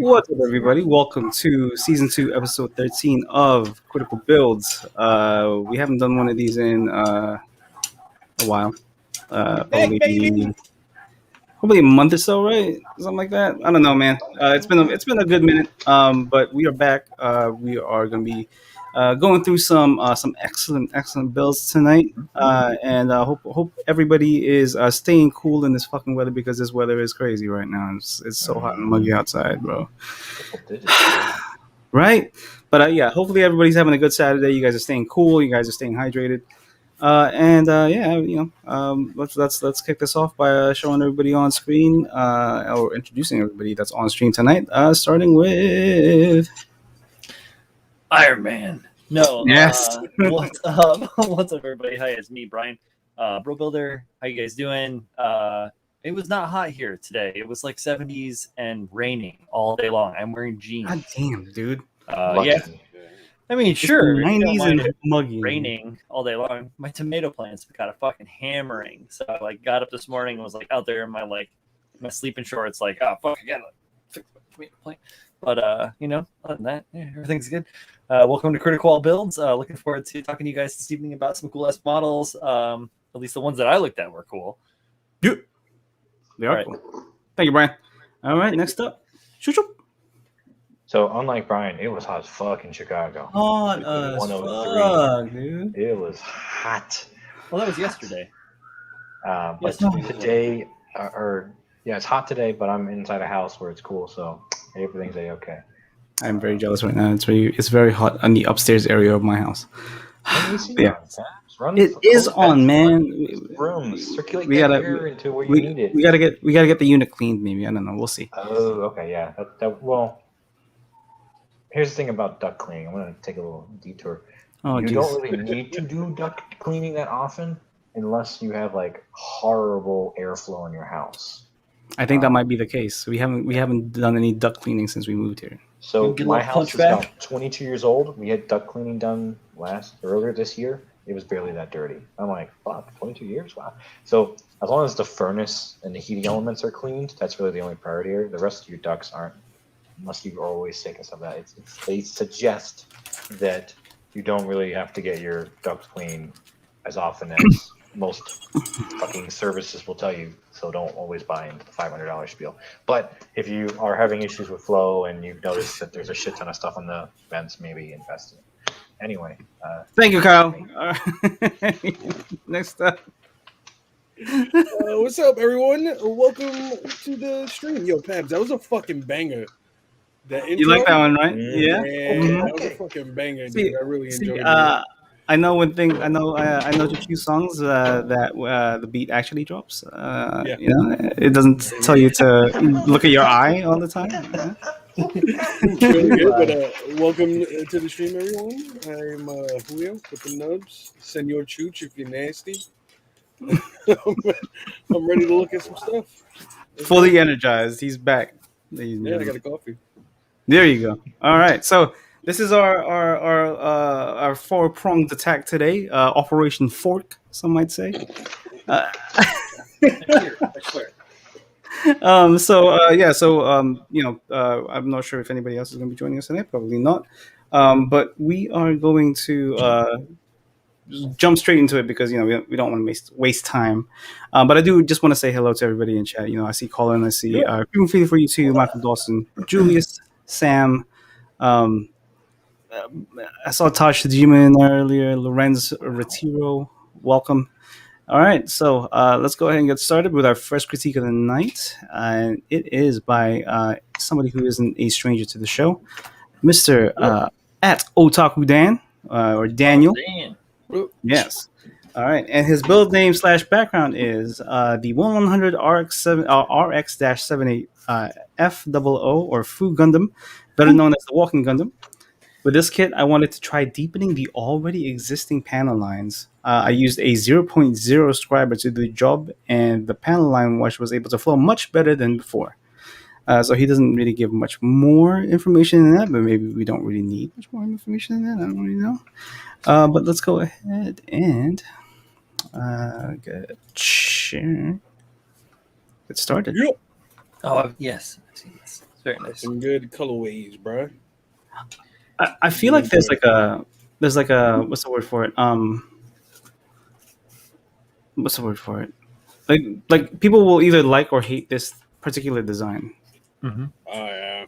What's up, everybody? Welcome to season 2, episode 13 of Critical Builds. We haven't done one of these in a while. Back, Probably baby. probably a month or so, right? Something like that. I don't know, man. It's been a good minute. But we are back. We are going to be going through some excellent builds tonight. And hope everybody is staying cool in this fucking weather because this weather is crazy right now. It's so hot and muggy outside, bro. Right? But yeah, hopefully everybody's having a good Saturday. You guys are staying cool. You guys are staying hydrated. Yeah, let's kick this off by showing everybody on screen or introducing everybody that's on screen tonight. Starting with Iron Man. No. Yes. What's up? What's up, everybody? Hi, it's me, Brian. Bro Builder. How you guys doing? It was not hot here today. It was like 70s and raining all day long. I'm wearing jeans. God damn, dude. Yeah. I mean, sure. If you don't 90s mind and it muggy. raining all day long. My tomato plants got a fucking hammering. So I got up this morning and was out there in my sleeping shorts, oh fuck, I gotta fix my tomato plant. But other than that, yeah, everything's good. Welcome to CritiQual Builds. Looking forward to talking to you guys this evening about some cool ass models. At least the ones that I looked at were cool. Yeah. They are cool. Thank you, Brian. All right, next up. Shoot. So unlike Brian, it was hot as fuck in Chicago. Hot as fuck, dude. It was hot. Well, that was yesterday. But today, it's hot today, but I'm inside a house where it's cool, so everything's okay. I'm very jealous right now. It's very hot on the upstairs area of my house. Yeah. It is on, man. Rooms circulate air into where you need it. We gotta get the unit cleaned. Maybe, I don't know. We'll see. Oh, okay, yeah. Well, here's the thing about duct cleaning. I'm gonna take a little detour. You don't really need to do duct cleaning that often, unless you have horrible airflow in your house. I think that might be the case. We haven't done any duct cleaning since we moved here. So my house is about 22 years old. We had duct cleaning done earlier this year. It was barely that dirty. I'm like, fuck, 22 years? Wow. So as long as the furnace and the heating elements are cleaned, that's really the only priority here. The rest of your ducts aren't, unless you are always sick and stuff like that. They suggest that you don't really have to get your ducts cleaned as often as most fucking services will tell you. So don't always buy into the $500 spiel. But if you are having issues with flow and you've noticed that there's a shit ton of stuff on the vents, maybe invest in it. Anyway. Thank you, Kyle. Next up. What's up, everyone? Welcome to the stream. Yo, Pabs, that was a fucking banger. You like that one, right? Yeah. That was a fucking banger, dude. I really enjoyed it. I know one thing. I know a few songs that the beat actually drops. It doesn't tell you to look at your eye all the time. Yeah. Welcome to the stream, everyone. I'm Julio with the nubs. Senor Chooch, if you're nasty. I'm ready to look at some stuff. Fully energized. He's back. Yeah, I got a coffee. There you go. All right. So this is our four-pronged attack today. Operation Fork, some might say. I'm not sure if anybody else is going to be joining us tonight. Probably not. But we are going to jump straight into it because we don't want to waste time. But I do just want to say hello to everybody in chat. I see Colin, I see Feeling for you too, Michael Dawson, Julius, Sam. I saw Tosh Tajima in there earlier. Lorenz Retiro, welcome. All right, so let's go ahead and get started with our first critique of the night. And it is by somebody who isn't a stranger to the show, Mr. At Otaku Dan, or Daniel. Yes. All right, and his build name / background is the 1100 RX-78 FOO, or Fu Gundam, better known as the Walking Gundam. With this kit, I wanted to try deepening the already existing panel lines. I used a 0.0 scriber to do the job, and the panel line wash was able to flow much better than before. So he doesn't really give much more information than that, but maybe we don't really need much more information than that. I don't really know. But let's go ahead and get started. Yep. Oh, yes. I've seen this. It's very nice. Some good colorways, bro. I feel like there's like a what's the word for it? What's the word for it? Like people will either like or hate this particular design. Mm-hmm. Oh yeah.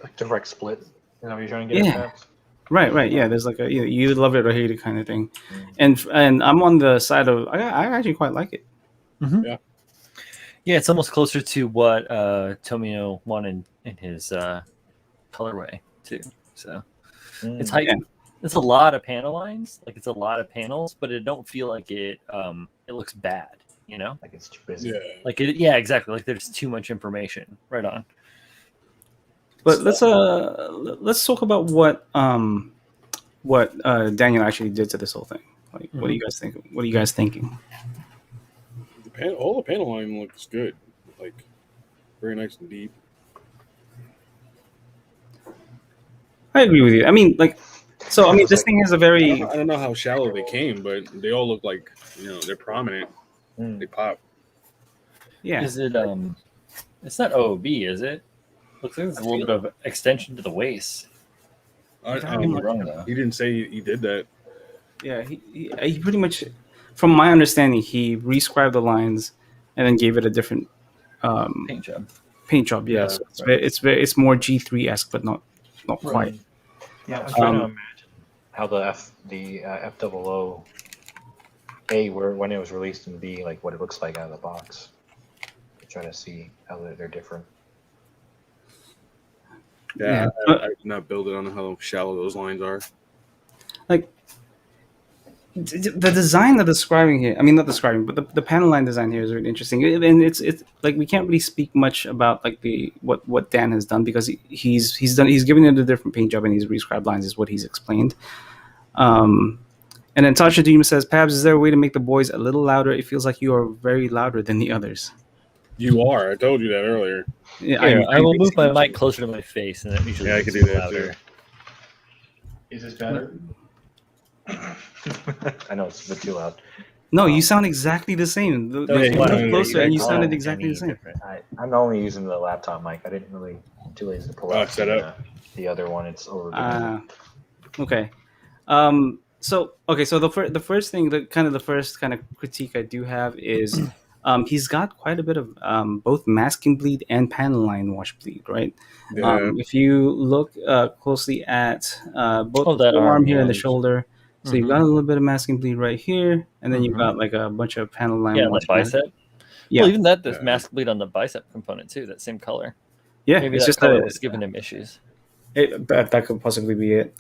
Like direct split. You know what you're trying to get Yeah. at? Right. Yeah, there's like a you love it or hate it kind of thing, Mm. and I'm on the side of I actually quite like it. Mm-hmm. Yeah. Yeah, it's almost closer to what Tomino wanted in his colorway too. So it's Mm. Yeah. it's a lot of panel lines, like it's a lot of panels, but it don't feel like it looks bad, you know? Like it's too busy. Yeah. Like yeah, exactly. Like there's too much information. Right on. But let's talk about what Daniel actually did to this whole thing. Like, what do you guys think? What are you guys thinking? All the panel line looks good. Like very nice and deep. I agree with you. I mean, like, so I mean, this thing has a very I don't know how shallow they came, but they all look like they're prominent. Mm. They pop. yeah. Is it it's not OOB, is it? Looks like there's a little bit of extension to the waist. I I could be wrong Um, though. He didn't say he did that. Yeah, he pretty much, from my understanding, he rescribed the lines and then gave it a different Paint job. paint job. Yeah, Yeah, so it's more G3 esque, but not quite. Yeah, I'm trying to Um, imagine how the F00 A where when it was released and B like what it looks like out of the box. Try to see how they're different. Yeah, Yeah. I did not build it on how shallow those lines are. Like the design they're describing here. I mean, not describing, but the panel line design here is really interesting, and it's like we can't really speak much about like the what Dan has done because he's given it a different paint job and he's rescribed lines is what he's explained. And then Tasha Dream says, "Pabs, is there a way to make the boys a little louder? It feels like you are very louder than the others." You are. I told you that earlier. Yeah, Here, I will move my basically- mic closer to my face, and that usually Yeah, I makes can do it that, louder. too. Is this better? I know it's a bit too loud. No, you sound exactly the same. That was You one moved of closer and you Oh, sounded exactly any the same. different. I'm only using the laptop mic. I didn't really I'm too lazy to pull Oh, out set up. the other one. It's over. Okay. So the first thing, the first kind of critique I do have is he's got quite a bit of both masking bleed and panel line wash bleed, right? Yeah. If you look closely at both Oh, the that forearm arm, here and the yeah. shoulder, so you've Mhm. got a little bit of masking bleed right here, and then you've Mhm. got like a bunch of panel line Yeah, and wash. the bicep. Yeah. Well, even that there's Yeah. mask bleed on the bicep component too. That same color. Yeah, Maybe it's that just color a, was giving him issues. that could possibly be it.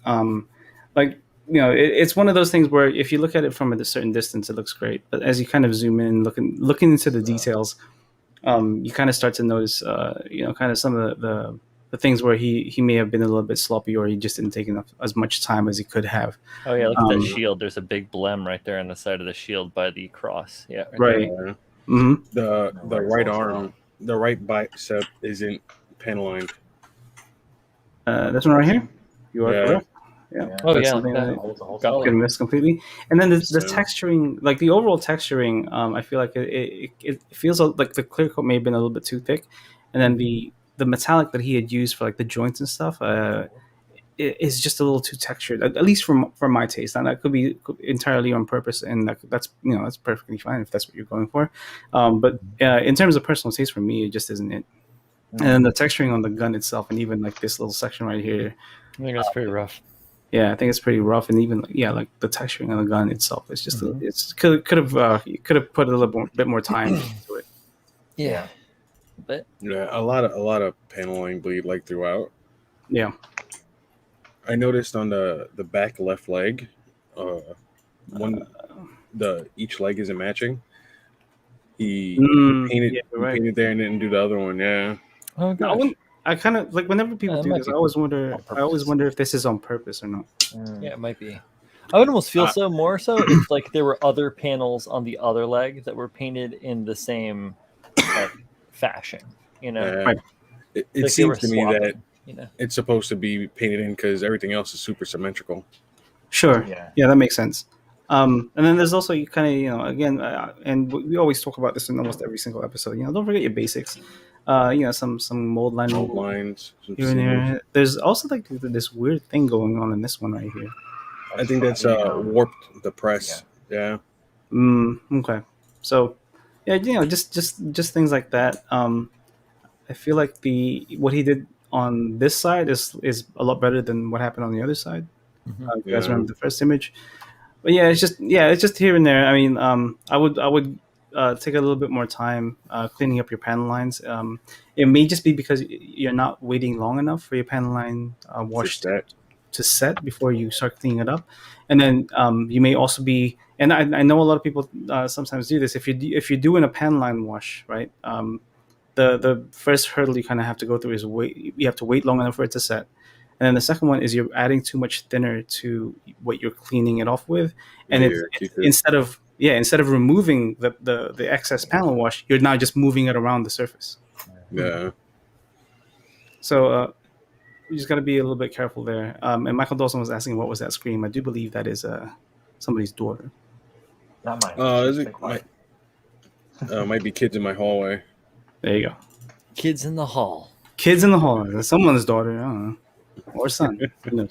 Like it's one of those things where if you look at it from a certain distance, it looks great, but as you kind of zoom in, looking into the details, you kind of start to notice, kind of some of the things where he may have been a little bit sloppy, or he just didn't take enough as much time as he could have. Oh yeah, look at that Um, shield. There's a big blem right there on the side of the shield by the cross. Yeah, Right. Yeah. hmm The right right close arm, enough. the right bicep isn't panel lined. This one right here, you are Yeah. correct. Yeah. Oh That's yeah, something look that at The whole Got can miss completely. And then the So- texturing, like the overall texturing, I feel like it feels like the clear coat may have been a little bit too thick, and then the metallic that he had used for like the joints and stuff is just a little too textured, at least from my taste. And that could be entirely on purpose, and that's that's perfectly fine if that's what you're going for. But in terms of personal taste, for me, it just isn't it. And then the texturing on the gun itself, and even like this little section right here, I think that's pretty rough. yeah, I think it's pretty rough, and even like the texturing on the gun itself is just Mhm. it's could have you could have put a little bit more time into it. Yeah, but Yeah, a lot of panel line bleed like throughout. Yeah, I noticed on the back left leg, each leg isn't matching. He painted yeah, you're he right. painted there and didn't do the other one. Yeah. oh No, gosh, I kind of like whenever people Yeah, it do might this, be I always wonder. on I always purpose. wonder if this is on purpose or not. yeah, it might be. I would almost feel Uh, so more so if like there were other panels on the other leg that were painted in the same like fashion. You know, It Like they were seems to me that swapping, you know. it's supposed to be painted in because everything else is super symmetrical. Sure. Yeah. Yeah, that makes sense. And then there's also you kind of again, and we always talk about this in almost every single episode. Don't forget your basics. some mold line Old lines. Some here and seams. there. There's also like this weird thing going on in this one right here. I think that's fucking, warped the press. Yeah. Okay. So, yeah, just things like that. I feel like what he did on this side is a lot better than what happened on the other side. If you guys Yeah. remember the first image, but it's just here and there. I mean, I would take a little bit more time cleaning up your panel lines. It may just be because you're not waiting long enough for your panel line wash that. to set before you start cleaning it up, and then you may also be. And I know a lot of people sometimes do this. If you're doing a panel line wash, right? The first hurdle you kind of have to go through is wait. You have to wait long enough for it to set, and then the second one is you're adding too much thinner to what you're cleaning it off with, and instead of removing the excess panel wash, you're now just moving it around the surface. Yeah. So you just got to be a little bit careful there. And Michael Dawson was asking what was that scream. I do believe that is somebody's daughter. Not mine. Is it might be kids in my hallway. There you go. Kids in the hall. Kids in the hall. That's someone's daughter. I don't know. Or son. Who knows?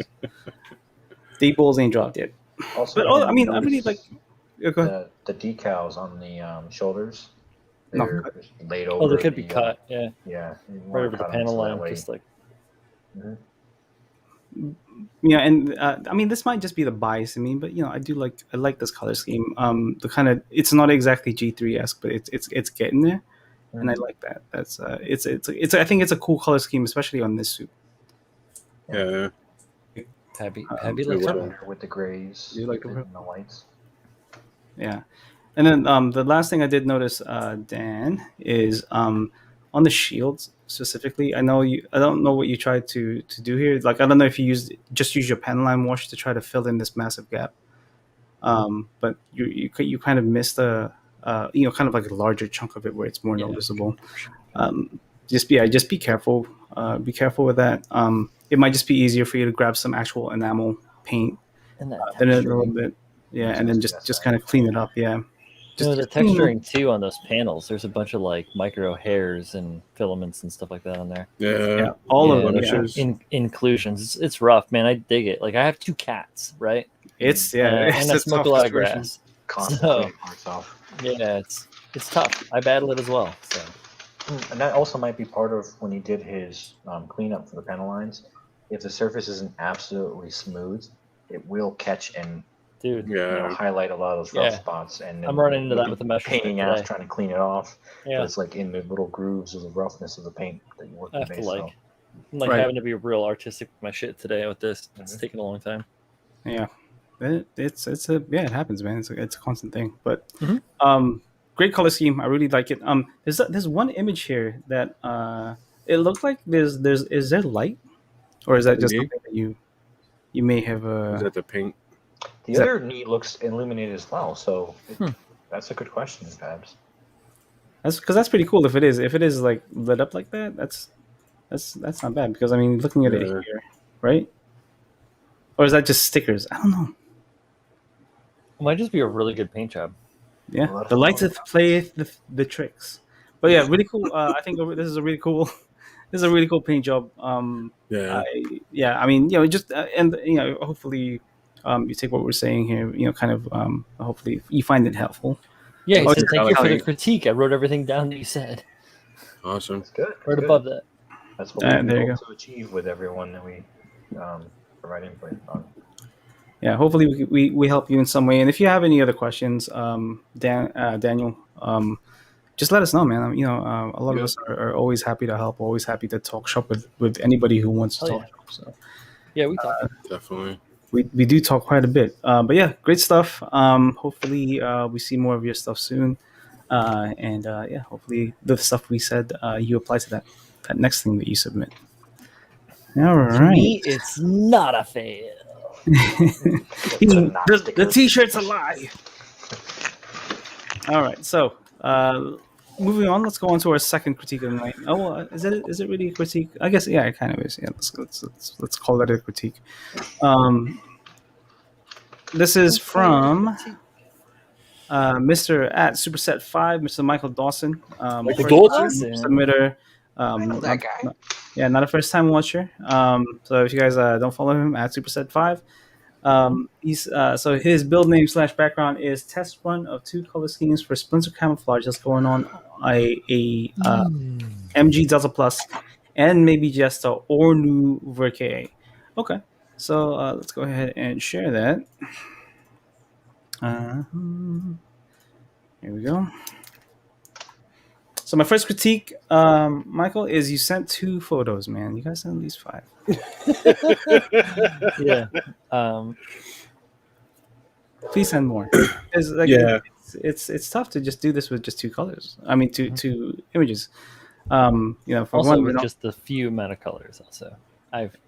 Deep balls ain't dropped yet. Also, But I mean, I really like. Yeah, go ahead. the decals on the shoulders. No, They're cut. laid over. Oh, they could be the, cut. Yeah, Yeah, you right wanna over the cut 'em panel so that line, way- just like Yeah, and I mean, this might just be the bias in me, but I like this color scheme. The kind of it's not exactly G3-esque, but it's getting there, and I like that. That's it's I think it's a cool color scheme, especially on this suit. Yeah. Pabby too likes well. it. with the grays. Do you like and it? the whites? Yeah, and then the last thing I did notice, Dan, is on the shields specifically. I don't know what you tried to do here. Like, I don't know if you use your pen line wash to try to fill in this massive gap. But you kind of missed kind of like a larger chunk of it where it's more noticeable. Just be careful. Be careful with that. It might just be easier for you to grab some actual enamel paint, And that thin it a texturing. little bit. Yeah, and then just kind of clean it up. Yeah. The texturing too on those panels. There's a bunch of like micro hairs and filaments and stuff like that on there. Yeah, all of them. there's Yeah. inclusions. It's rough, man. I dig it. Like, I have 2 cats, right? It's and I a smoke tough a lot of situation. grass. Constantly So- cleaning parts off. Yeah, it's tough. I battle it as well. So And that also might be part of when he did his cleanup for the panel lines. If the surface isn't absolutely smooth, it will catch and dude, Yeah. highlight a lot of those rough Yeah. spots. And I'm running into that with the mesh painting stick out, today. trying to clean it off. yeah, But it's like in the little grooves of the roughness of the paint that you work I the have to base. like, So I'm like Right. having to be real artistic with my shit today with this. It's Mhm. taking a long time. Yeah, it happens, man. It's a constant thing. But Mhm. great color scheme. I really like it. There's one image here that it looked like is there light, or is that just Indeed. something that you may have Is that the paint? the Is that- other knee looks illuminated as well. So Hmm. that's a good question, Babs. that's pretty cool. If it is like lit up like that, that's not bad, because I mean, looking at it Yeah. here, right? Or is that just stickers? I don't know. It might just be a really good paint job. Yeah, Well, that's the lights fun. play the tricks. But yeah, really cool. I think this is a really cool. This is a really cool paint job. Yeah. I mean, just and hopefully, you take what we're saying here. Kind of. Hopefully, you find it helpful. Yeah, he Oh, said, yeah, thank you for Kelly. the critique. I wrote everything down that you said. Awesome. That's good. That's Right good. above that. That's what we there you hope to achieve with everyone that we provide input on. Yeah, hopefully we help you in some way. And if you have any other questions, Daniel, just let us know, man. A lot of Yeah. us are always happy to help. Always happy to talk shop with anybody who wants to Oh, talk yeah. shop. So. Yeah, we talked. Definitely. We do talk quite a bit, but yeah, great stuff. Hopefully we see more of your stuff soon, and hopefully the stuff we said you apply to that next thing that you submit. All To right. me, it's not a fail. the t-shirt's a lie. All right, so moving on, let's go on to our second critique of the night. Oh, well, is it really a critique? I guess it kind of is. Yeah, let's call that a critique. This is from Mr. at Superset5, Mr. Michael Dawson. Michael first Dawson. submitter. Not, yeah, not a first time watcher. So if you guys don't follow him at Superset5, he's so his build name / background is test run of 2 color schemes for Splinter Camouflage that's going on a MG Delta Plus and maybe just a Ornu Verke. Okay, so let's go ahead and share that. Here we go. So my first critique, Michael, is you sent 2 photos, man. You guys sent at least 5. Yeah. Please send more. Like, Yeah. it's tough to just do this with just 2 colors. I mean, 2 images. For Also, one, with just the few amount of colors. Also,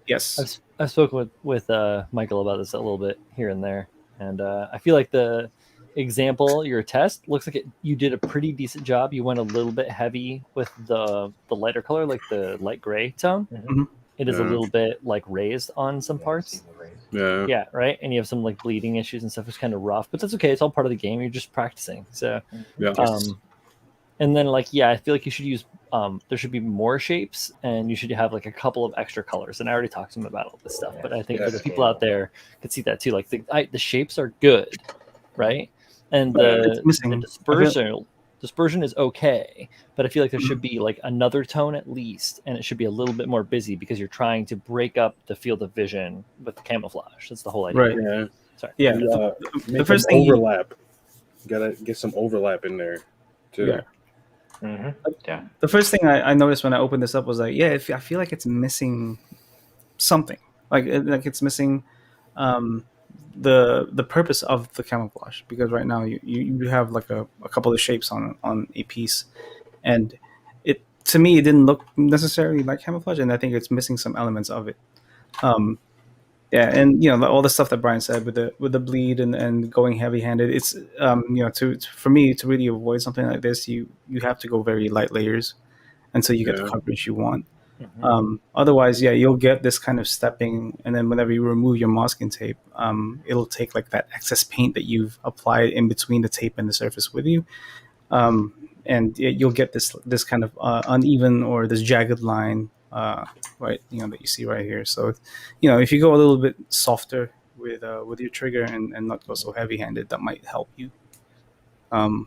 yes, I've spoken with Michael about this a little bit here and there, and I feel like the example, your test, looks like you did a pretty decent job. You went a little bit heavy with the lighter color, like the light gray tone. Mhm. It is a Yeah. little bit like raised on some parts. Yeah. Yeah, right. And you have some like bleeding issues and stuff. It's kind of rough, but that's okay. It's all part of the game. You're just practicing. So, Yeah. and then like I feel like you should use there should be more shapes, and you should have like a couple of extra colors. And I already talked to him about all this stuff, but I think for the people out there could see that too. Like the shapes are good, right? And It's missing. the dispersion is okay, but I feel like there should be like another tone at least, and it should be a little bit more busy because you're trying to break up the field of vision with the camouflage. That's the whole idea. Right. Yeah. Sorry. Yeah. Make first some thing you- overlap. Gotta get some overlap in there too. Yeah. Yeah. The first thing I noticed when I opened this up was like, I feel like it's missing something. Like it's missing the purpose of the camouflage, because right now you have like a couple of shapes on a piece, and it to me it didn't look necessarily like camouflage, and I think it's missing some elements of it. And all the stuff that Brian said with the bleed and going heavy handed, it's for me to really avoid something like this, you have to go very light layers until you get the coverage you want. Otherwise, you'll get this kind of stepping, and then whenever you remove your masking tape, it'll take like that excess paint that you've applied in between the tape and the surface with you, and you'll get this kind of uneven or this jagged line, right? That you see right here. So, if you go a little bit softer with your trigger and not go so heavy handed, that might help you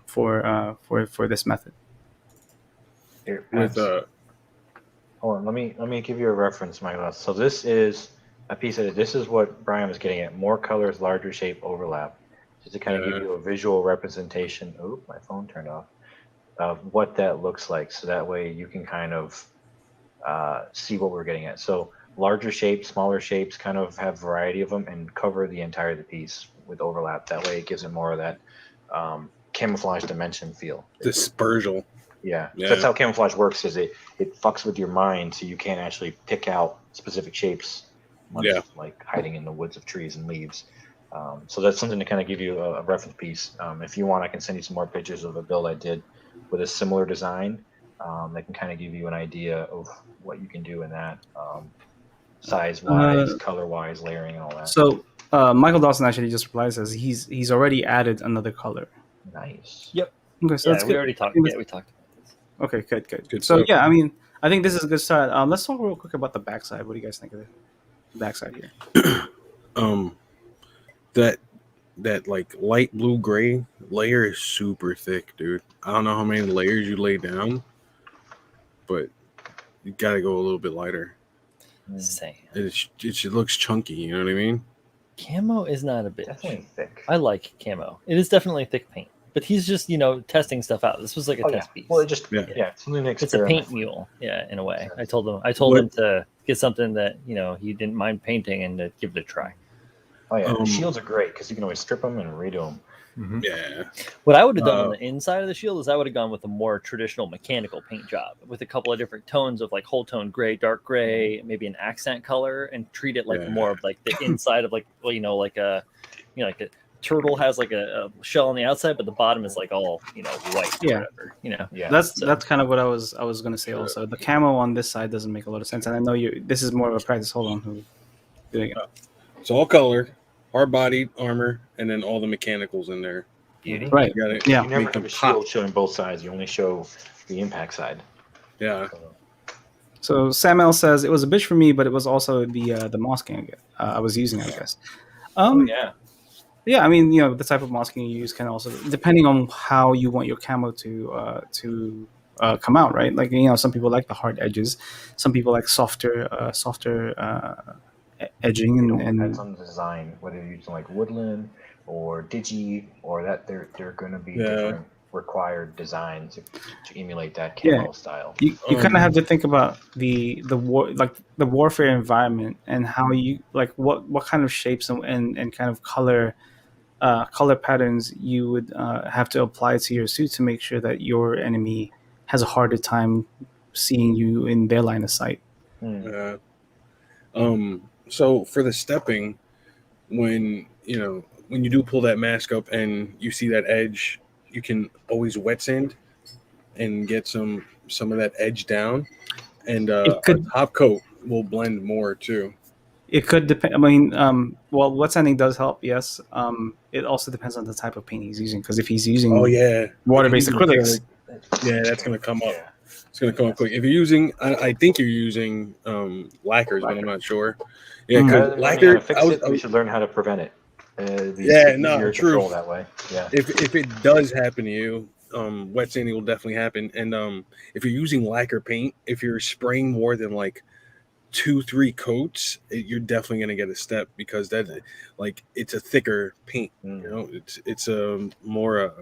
for this method. Here, With hold on, let me give you a reference, Michael. So this is a piece of it. This is what Brian was getting at: more colors, larger shape, overlap, just to kind of give you a visual representation. Oh, my phone turned off. Of what that looks like, so that way you can kind of see what we're getting at. So larger shapes, smaller shapes, kind of have variety of them, and cover the entire of the piece with overlap. That way, it gives it more of that camouflage dimension feel. dispersal. Yeah. That's how camouflage works. Is it fucks with your mind, so you can't actually pick out specific shapes. Like hiding in the woods of trees and leaves. So that's something to kind of give you a reference piece. If you want, I can send you some more pictures of a build I did with a similar design. That can kind of give you an idea of what you can do in that, size-wise, color-wise, layering, and all that. So Michael Dawson actually just replied, says he's already added another color. Nice. Yep. Okay, so that's we good. already talked. Yeah, we talked about this. Okay, good. Good So stuff. I mean, I think this is a good start. Let's talk real quick about the backside. What do you guys think of the backside here? That like light blue gray layer is super thick, dude. I don't know how many layers you lay down, but you gotta go a little bit lighter. Same. It looks chunky, you know what I mean? Camo is not a bitch. Definitely thick. I like camo. It is definitely thick paint, but he's just testing stuff out. This was like a test piece. Well, it just Yeah. it's something to It's a experiment. paint mule, in a way. I told him to get something that he didn't mind painting and to give it a try. Oh yeah, the shields are great because you can always strip them and redo them. Yeah. What I would have done on the inside of the shield is I would have gone with a more traditional mechanical paint job with a couple of different tones of like whole tone gray, dark gray, maybe an accent color, and treat it like more of like the inside of like like a turtle has like a shell on the outside, but the bottom is like all white. Yeah. Or whatever. Yeah. That's kind of what I was going to say. Also, the camo on this side doesn't make a lot of sense, and I know this is more of a practice. Hold on, who doing it? It's all color, hard bodied armor, and then all the mechanicals in there. Beauty. Right. You gotta Yeah. You never make them have a pop. shield showing both sides. You only show the impact side. Yeah. So Samuel says it was a bitch for me, but it was also the masking I was using, I guess. Oh Um, yeah. yeah, I mean, the type of masking you use can also, depending on how you want your camo to come out, right? Like, some people like the hard edges, some people like softer edging, It and, all depends and on the design, whether you're using like woodland or digi, or that they're going to be Yeah. different required designs to emulate that yeah, camo style. you kind of have to think about the war, like the warfare environment, and how you like what kind of shapes and kind of color patterns you would have to apply to your suit to make sure that your enemy has a harder time seeing you in their line of sight. Yeah. So for the stepping, when you do pull that mask up and you see that edge, you can always wet sand and get some of that edge down, and It a could top coat will blend more too. it could depend. I mean, well, wet sanding does help, yes. It also depends on the type of paint he's using, because if he's Oh using yeah, water-based acrylics, yeah, that's gonna come up. Yeah. It's gonna come up quick. If you're using, I think you're using lacquers, but I'm not sure. Yeah, Mm. Rather because than learning how to lacquer, fix it, we should learn how to prevent it. Yeah, no, Easier true. control that way. Yeah. if it does happen to you, wet sanding will definitely happen. And if you're using lacquer paint, if you're spraying more than like 2-3 coats, you're definitely gonna get a step, because it's a thicker paint. It's a more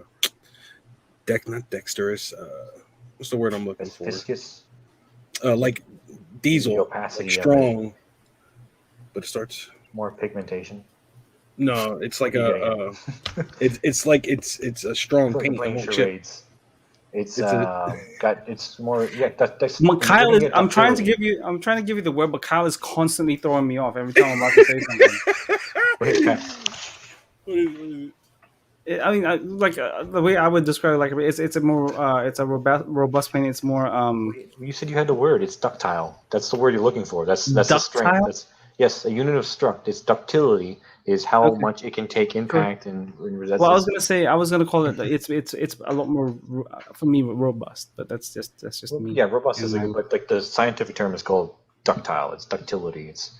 not dexterous. What's the word I'm looking It's for? viscous. Like diesel, The opacity like of it. strong, but it starts. More pigmentation. No, it's like What are you it's like it's a strong Like paint. It playing won't chip. charades. It's it's more that's Well, Kyle when is. you get I'm trying to ductility. give you the word, but Kyle is constantly throwing me off every time I'm about to say something. I mean, like the way I would describe it, like it's a more it's a robust paint. It's more You said you had the word. It's ductile. That's the word you're looking for. That's the strength. ductile. That's yes, a unit of struct. Its ductility is how Okay. much it can take impact and Well, I was gonna call it. It's a lot more for me robust, but that's just me. yeah, robust is a And good, but like the scientific term is called ductile. It's ductility. It's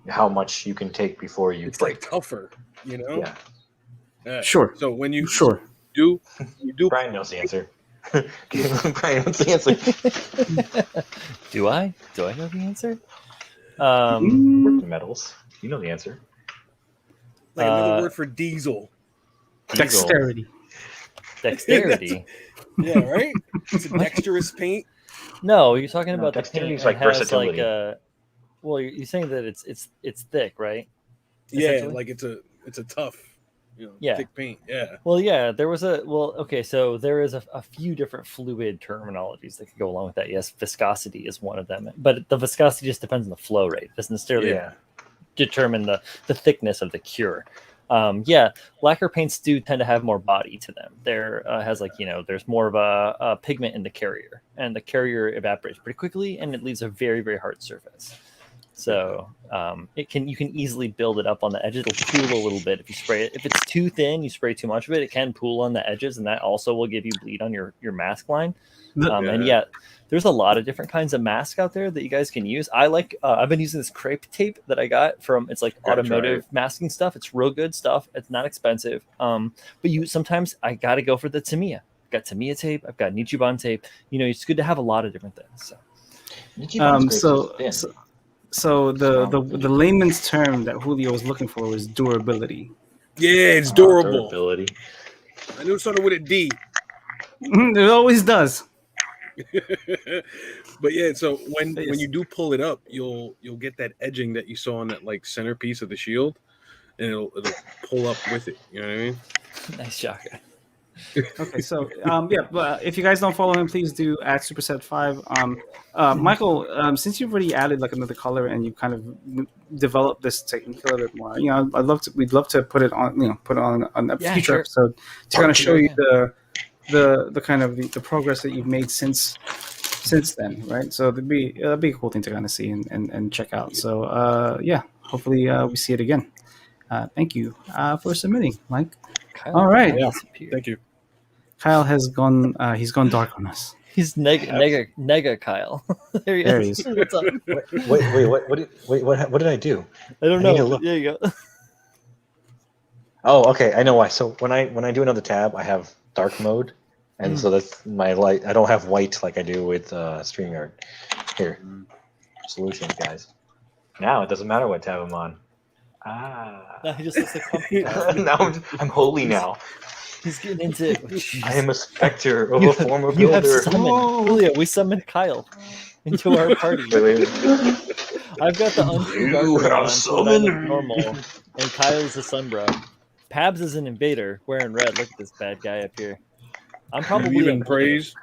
how much you can take before you It's break. like tougher, you know. Yeah, Yeah. Sure. So when you Sure. do Brian knows the answer. Brian knows the answer. Do I know the answer? Mm, Metals. You know the answer. like another Uh, word for diesel. Diesel. dexterity. Dexterity. Yeah, right. It's a dexterous paint. No, you're talking No, about the dexterity paint. is like It has versatility. well, you're saying that it's thick, right? Yeah, Essentially? like it's a tough, Yeah. thick paint. Yeah. Well, yeah, okay, so there is a few different fluid terminologies that could go along with that. Yes, viscosity is one of them, but the viscosity just depends on the flow rate. It doesn't necessarily Yeah. determine the thickness of the cure. Yeah, lacquer paints do tend to have more body to them. There has there's more of a pigment in the carrier, and the carrier evaporates pretty quickly, and it leaves a very, very hard surface. So you can easily build it up on the edges. It'll pool a little bit if you spray it. If it's too thin, you spray too much of it, it can pool on the edges, and that also will give you bleed on your mask line. And yeah, there's a lot of different kinds of masks out there that you guys can use. I've been using this crepe tape that I got from, it's like automotive masking stuff. It's real good stuff. It's not expensive. But sometimes I got to go for the Tamiya. I've got Tamiya tape. I've got Nichiban tape. It's good to have a lot of different things. So the layman's term that Julio was looking for was durability. Yeah, it's durable. Durability. I knew it started with a D. It always does. But yeah, so when you do pull it up, you'll get that edging that you saw on that like centerpiece of the shield, and it'll pull up with it. You know what I mean? Nice shotgun. Okay, so but if you guys don't follow him, please do at Superset5. Michael, since you've already added like another color and you kind of developed this technique a little bit more, we'd love to put it on a future episode to kind of show you the kind of the progress that you've made since then, right? So that'd be a cool thing to kind of see and check out. So hopefully we see it again. Thank you for submitting, Mike. Kyle, all right, yeah, thank you. Kyle has gone. He's gone dark on us. He's nega Kyle. There he There he is. is. What's up? What did I do? I don't I need know. to look. There you go. Oh, okay, I know why. So when I do another tab, I have dark mode, and so that's my light. I don't have white like I do with StreamYard. Here, solutions, guys. Now it doesn't matter what tab I'm on. No, he just looks like Pumpkin Kyle. Now I'm holy now. He's getting into it. Oh, jeez. I am a specter of You a have- former You have builder. summoned Julio. We summoned Kyle into our party. Wait. I've got the untrue dark You mode have on, so that I look summoned me. normal, and Kyle's the sunbro. Pabs is an invader wearing red. Look at this bad guy up here. I'm You probably even a praise?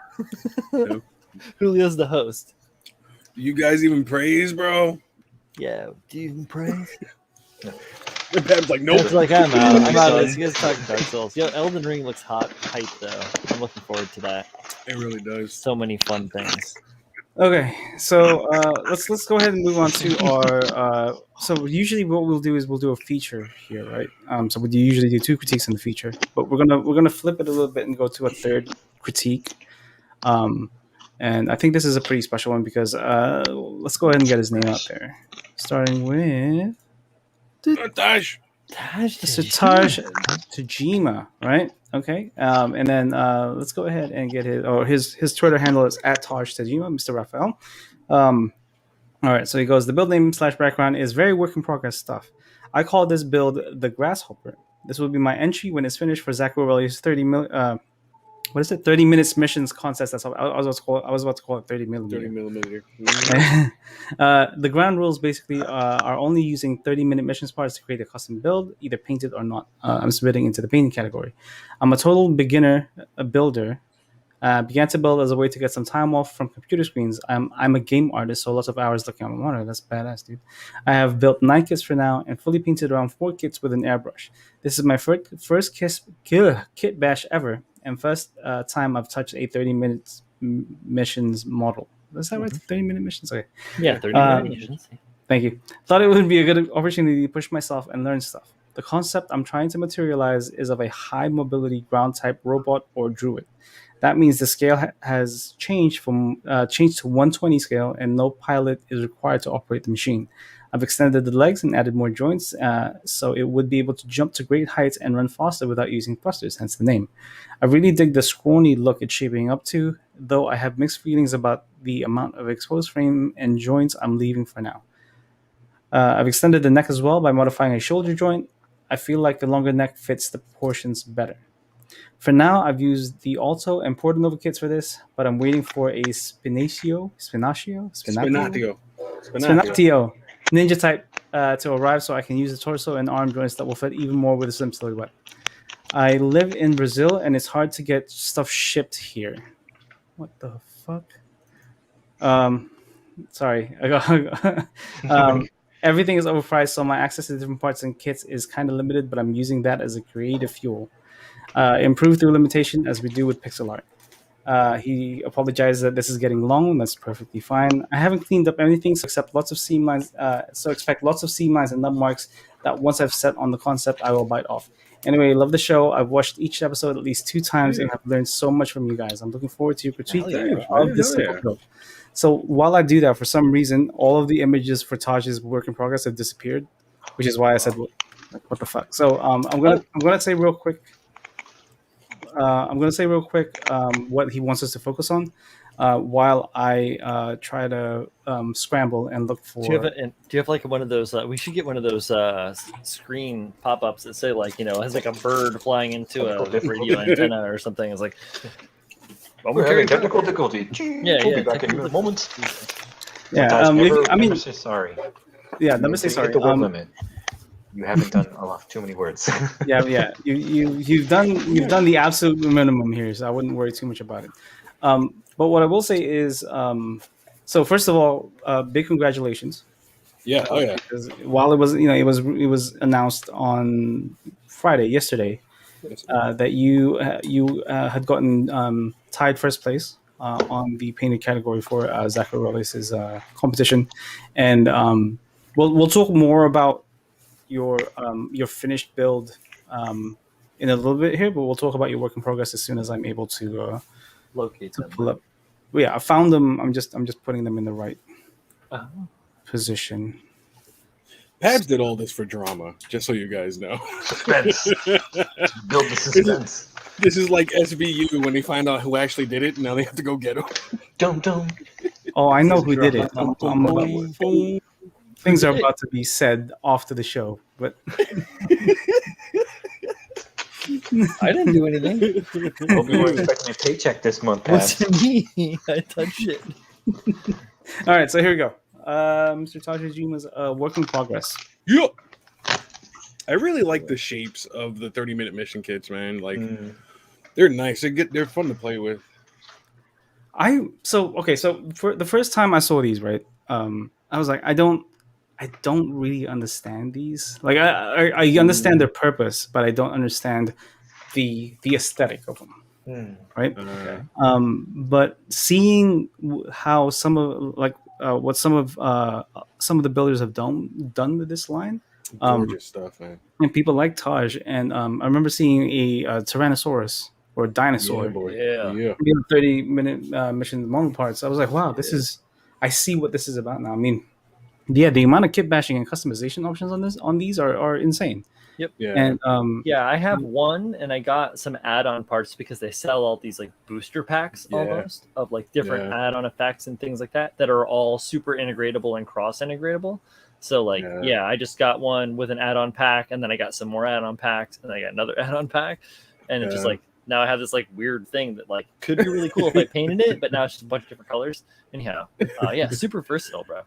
Julio's the host. You guys even praise, bro? Yeah, do you even praise? The Pab's like, nope. It's like I'm out. I'm out of Son. this. You guys talking Dark Souls. Yo, Elden Ring looks hype though. I'm looking forward to that. It really does. So many fun things. Okay, so let's go ahead and move on to our. So usually what we'll do is we'll do a feature here, right? So we usually do 2 critiques in the feature, but we're gonna flip it a little bit and go to a third critique. And I think this is a pretty special one because let's go ahead and get his name out there, starting with Tash. Mr. Taj Tajima, right? Okay, and then let's go ahead and get his Twitter handle is @Taj Tajima, Mr. Raphael. All right, so he goes, the build name / background is very work in progress stuff. I call this build the Grasshopper. This will be my entry when it's finished for Zach Orwell's 30 minutes missions contest. That's all. I was about to call it 30 millimeter. 30 millimeter. The ground rules basically are only using 30-minute mission parts to create a custom build, either painted or not. I'm submitting into the painting category. I'm a total beginner, a builder. Began to build as a way to get some time off from computer screens. I'm a game artist, so lots of hours looking at my monitor. That's badass, dude. I have built 9 kits for now and fully painted around 4 kits with an airbrush. This is my first kit bash ever, and first time I've touched a 30-minute missions model. Is that right? 30-minute missions? Okay. Yeah, 30 minutes. Thank you. Thought it would be a good opportunity to push myself and learn stuff. The concept I'm trying to materialize is of a high mobility ground type robot or druid. That means the scale has changed to 120 scale, and no pilot is required to operate the machine. I've extended the legs and added more joints, so it would be able to jump to great heights and run faster without using thrusters, hence the name. I really dig the scrawny look it's shaping up to, though I have mixed feelings about the amount of exposed frame and joints I'm leaving for now. I've extended the neck as well by modifying a shoulder joint. I feel like the longer neck fits the proportions better. For now, I've used the Alto and Portanova kits for this, but I'm waiting for a Spinatio ninja type to arrive so I can use the torso and arm joints that will fit even more with a slim silhouette. I live in Brazil and it's hard to get stuff shipped here. What the fuck? Sorry. Everything is overpriced, so my access to different parts and kits is kind of limited, but I'm using that as a creative fuel. Improve through limitation as we do with pixel art. He apologizes that this is getting long. That's perfectly fine. I haven't cleaned up anything, so expect lots of seam lines and nub marks that once I've set on the concept, I will bite off. Anyway, love the show. I've watched each episode at least 2 times and have learned so much from you guys. I'm looking forward to your critique of this build. So while I do that, for some reason, all of the images for Taj's work in progress have disappeared, which is why I said, "What the fuck?" So I'm gonna say real quick. What he wants us to focus on, while I try to scramble and look for. Do you have like one of those? We should get one of those screen pop-ups that say like has like a bird flying into a radio antenna or something. It's like we're having technical difficulty. We'll be back in a moment. Yeah, never say sorry. Yeah, never say sorry. Hit the word limit. You haven't done too many words. yeah. You've done the absolute minimum here, so I wouldn't worry too much about it. But what I will say is, so first of all, big congratulations. Yeah. Oh yeah. Because while it was announced on Friday, yesterday, that you had gotten tied first place on the painted category for Zach Orwell's competition, and we'll talk more about your finished build in a little bit here, but we'll talk about your work in progress as soon as I'm able to locate to them. pull up. But yeah, I found them. I'm just putting them in the right Oh. position. Pabs did all this for drama, just so you guys know. Suspense. Build the suspense. This is like SVU when they find out who actually did it. Now they have to go get him. Dum dum. Oh, I know This is who did it. drama. Things are did it? about to be said after the show, but I didn't do anything. Hope you weren't expecting a paycheck this month, What's Pabs. it me? I touched it. all right. So here we go. Mr. Tajijima's work in progress. Yeah. I really like the shapes of the 30-minute mission kits, man. Like they're nice. They're fun to play with. So for the first time I saw these, right? I was like, I don't really understand these. Like I understand their purpose, but I don't understand the aesthetic of them, right? But seeing how some of what some of the builders have done with this line, Gorgeous stuff, man. and people like Taj, and I remember seeing a Tyrannosaurus or a dinosaur. Yeah, boy. Yeah. Yeah. 30-minute mission model parts. I was like, wow, this is. I see what this is about now. I mean, yeah, the amount of kit bashing and customization options on these are insane. Yep. Yeah. And Yeah, I have one, and I got some add-on parts because they sell all these like booster packs Yeah. almost of like different Yeah. add-on effects and things like that are all super integratable and cross-integratable. So like, Yeah. I just got one with an add-on pack, and then I got some more add-on packs, and then I got another add-on pack, and it's just Yeah. like now I have this like weird thing that like could be really cool if I painted it, but now it's just a bunch of different colors. Anyhow, yeah, super versatile, bro.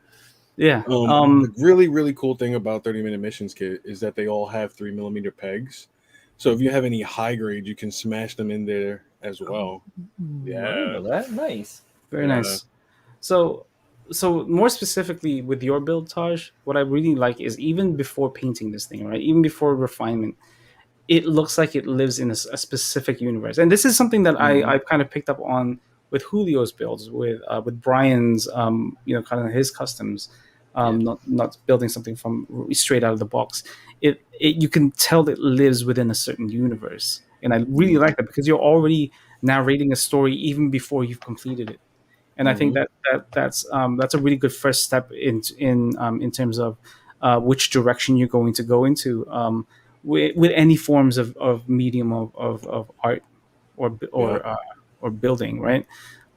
yeah, The really, really cool thing about 30-minute missions kit is that they all have 3mm pegs. So if you have any high grade, you can smash them in there as well. I didn't know that. Nice. very Yeah. nice. So more specifically with your build, Taj, what I really like is even before painting this thing, right? Even before refinement, it looks like it lives in a specific universe. And this is something that I've kind of picked up on with Julio's builds, with Brian's, kind of his customs, not building something from straight out of the box. You can tell that it lives within a certain universe, and I really like that because you're already narrating a story even before you've completed it. And I think that's a really good first step in terms of which direction you're going to go into. With any forms of medium of art or building, right?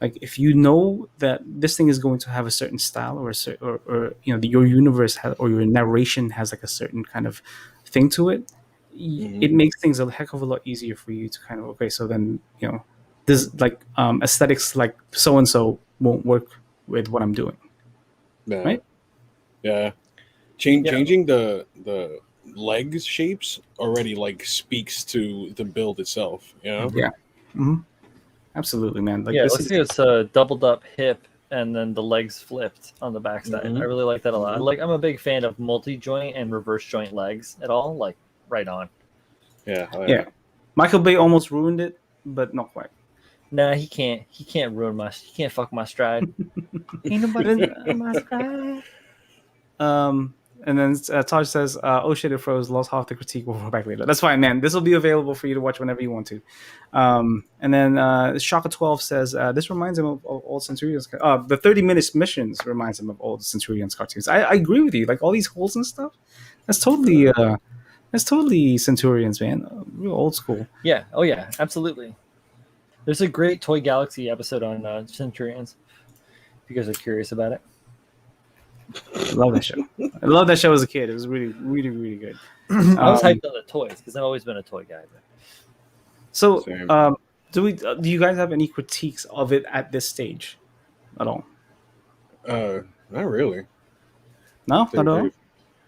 Like if you know that this thing is going to have a certain style or your universe or your narration has like a certain kind of thing to it, it makes things a heck of a lot easier for you to kind of so then this like aesthetics like so and so won't work with what I'm doing, Yeah. right? Yeah. Changing the legs shapes already like speaks to the build itself, you know? Yeah. Absolutely, man. Like Yeah, it this looks is like it's a doubled up hip and then the legs flipped on the backside. I really like that a lot. I'm a big fan of multi-joint and reverse joint legs at all. Like right on. Yeah. yeah. Michael Bay almost ruined it, but not quite. Nah, he can't. He can't ruin my. He can't fuck my stride. Ain't nobody fucking my stride. And then Taj says, "Oh shit, it froze. Lost half the critique. We'll go back later." That's fine, man. This will be available for you to watch whenever you want to. And then Shaka 12 says, "This reminds him of old Centurions. The 30 minutes missions reminds him of old Centurions cartoons." I agree with you. Like all these holes and stuff. That's totally Centurions, man. Real old school. Yeah. Oh yeah. Absolutely. There's a great Toy Galaxy episode on Centurions. If you guys are curious about it. I love that show. I love that show as a kid. It was really, really, really good. I was hyped on the toys because I've always been a toy guy. But... So, Same. do you guys have any critiques of it at this stage at all? Not really. No, not at all.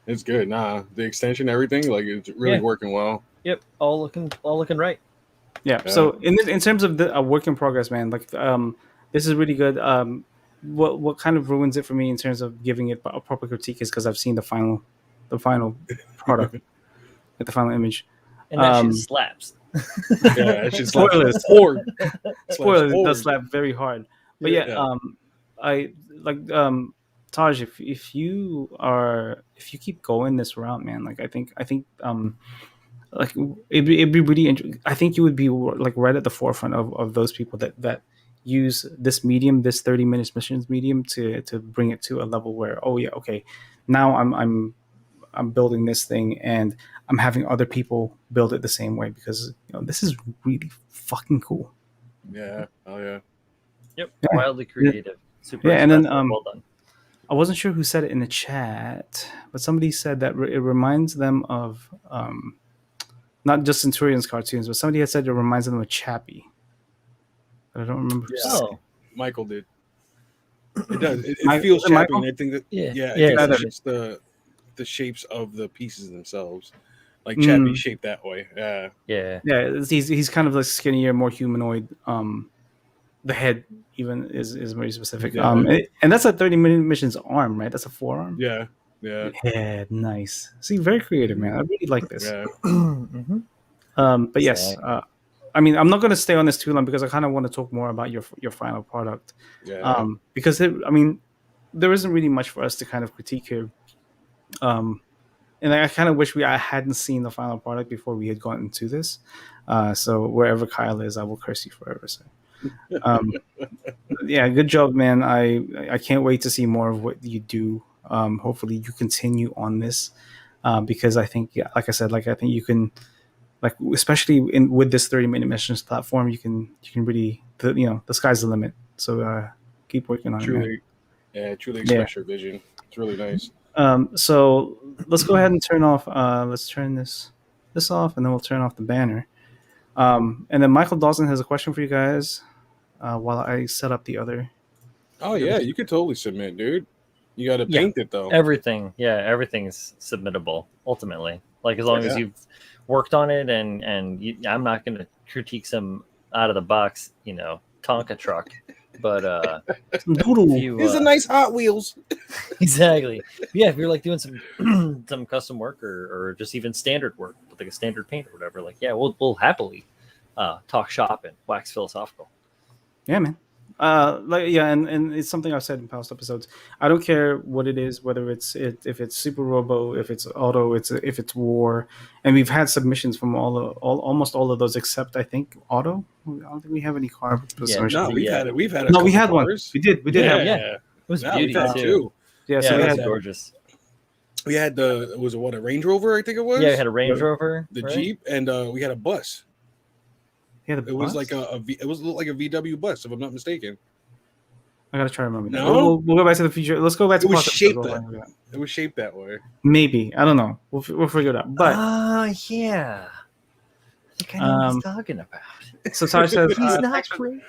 It's good. Nah, the extension, everything, like it's really working well. Yep, all looking right. Yeah. So in terms of the work in progress, man, like this is really good. What kind of ruins it for me in terms of giving it a proper critique is because I've seen the final product, like the final image. And that shit slaps. Yeah, it's just Spoilers. Spoilers, it does slap very hard. But I like Taj, if you keep going this route, man, like I think like it'd be really interesting. I think you would be like right at the forefront of those people that use this medium, this 30 minutes missions medium, to bring it to a level where, oh yeah, okay, now I'm building this thing and I'm having other people build it the same way, because this is really fucking cool. Yeah. Oh yeah. Yep. Yeah. Wildly creative. Super Yeah, and then expressive. Well done. I wasn't sure who said it in the chat, but somebody said that it reminds them of not just Centurion's cartoons, but somebody had said it reminds them of Chappie. But I don't remember who Yeah. said it. Oh, Michael did. It does. It Mike- feels was it chappy, Michael? and I think that yeah. yeah, I Yeah. think that it's is. just the shapes of the pieces themselves, like chappy Mm. shaped that way. Yeah. Yeah. Yeah, he's kind of like skinnier, more humanoid. The head even is very specific. Yeah. And that's a 30-minute mission's arm, right? That's a forearm. Yeah. Yeah. Yeah, nice. See, very creative, man. I really like this. Yeah. Mm-hmm. But yes, Same. I mean, I'm not going to stay on this too long because I kind of want to talk more about your final product. Yeah. Because I mean, there isn't really much for us to kind of critique here. And I kind of wish I hadn't seen the final product before we had gotten to this. So wherever Kyle is, I will curse you forever. So, yeah, good job, man. I can't wait to see more of what you do. Hopefully, you continue on this because I think, yeah, like I said, like I think you can, like especially with this 30-minute missions platform, you can really the sky's the limit. So keep working on it, man. Truly. Yeah. Truly express your vision. It's really nice. So let's go ahead and turn off. Let's turn this off, and then we'll turn off the banner. And then Michael Dawson has a question for you guys while I set up the other. Oh yeah, you could totally submit, dude. You got to Yeah. paint it though. Everything's submittable ultimately. Like as long as Yeah. you've worked on it, and I'm not going to critique some out of the box, Tonka truck, but Doodle. if you, It's a nice Hot Wheels. exactly, yeah. If you're like doing some some custom work or just even standard work with like a standard paint or whatever, like yeah, we'll happily talk shop and wax philosophical. Yeah, man. And it's something I've said in past episodes. I don't care what it is, whether if it's Super Robo, if it's Auto, if it's War, and we've had submissions from almost all of those except I think Auto. I don't think we have any car submissions. No, we've Yeah. had it. We've had a No, we couple had one. cars. We did have. Yeah. It was No, beauty we've had too. two. Yeah, Yeah, so we that's had gorgeous. We had a Range Rover, I think it was. Yeah, we had a Range Rover, the right? Jeep, and we had a bus. the It was bus? like it looked like a VW bus, if I'm not mistaken. I gotta try to remember. No? We'll go back to the future. Let's go back to It was past shaped episodes. that- We'll remember that. It was shaped that way. Maybe, I don't know. We'll figure it out. But Yeah. I think I know what he's talking about. so Taj says, He's not thanks, crazy.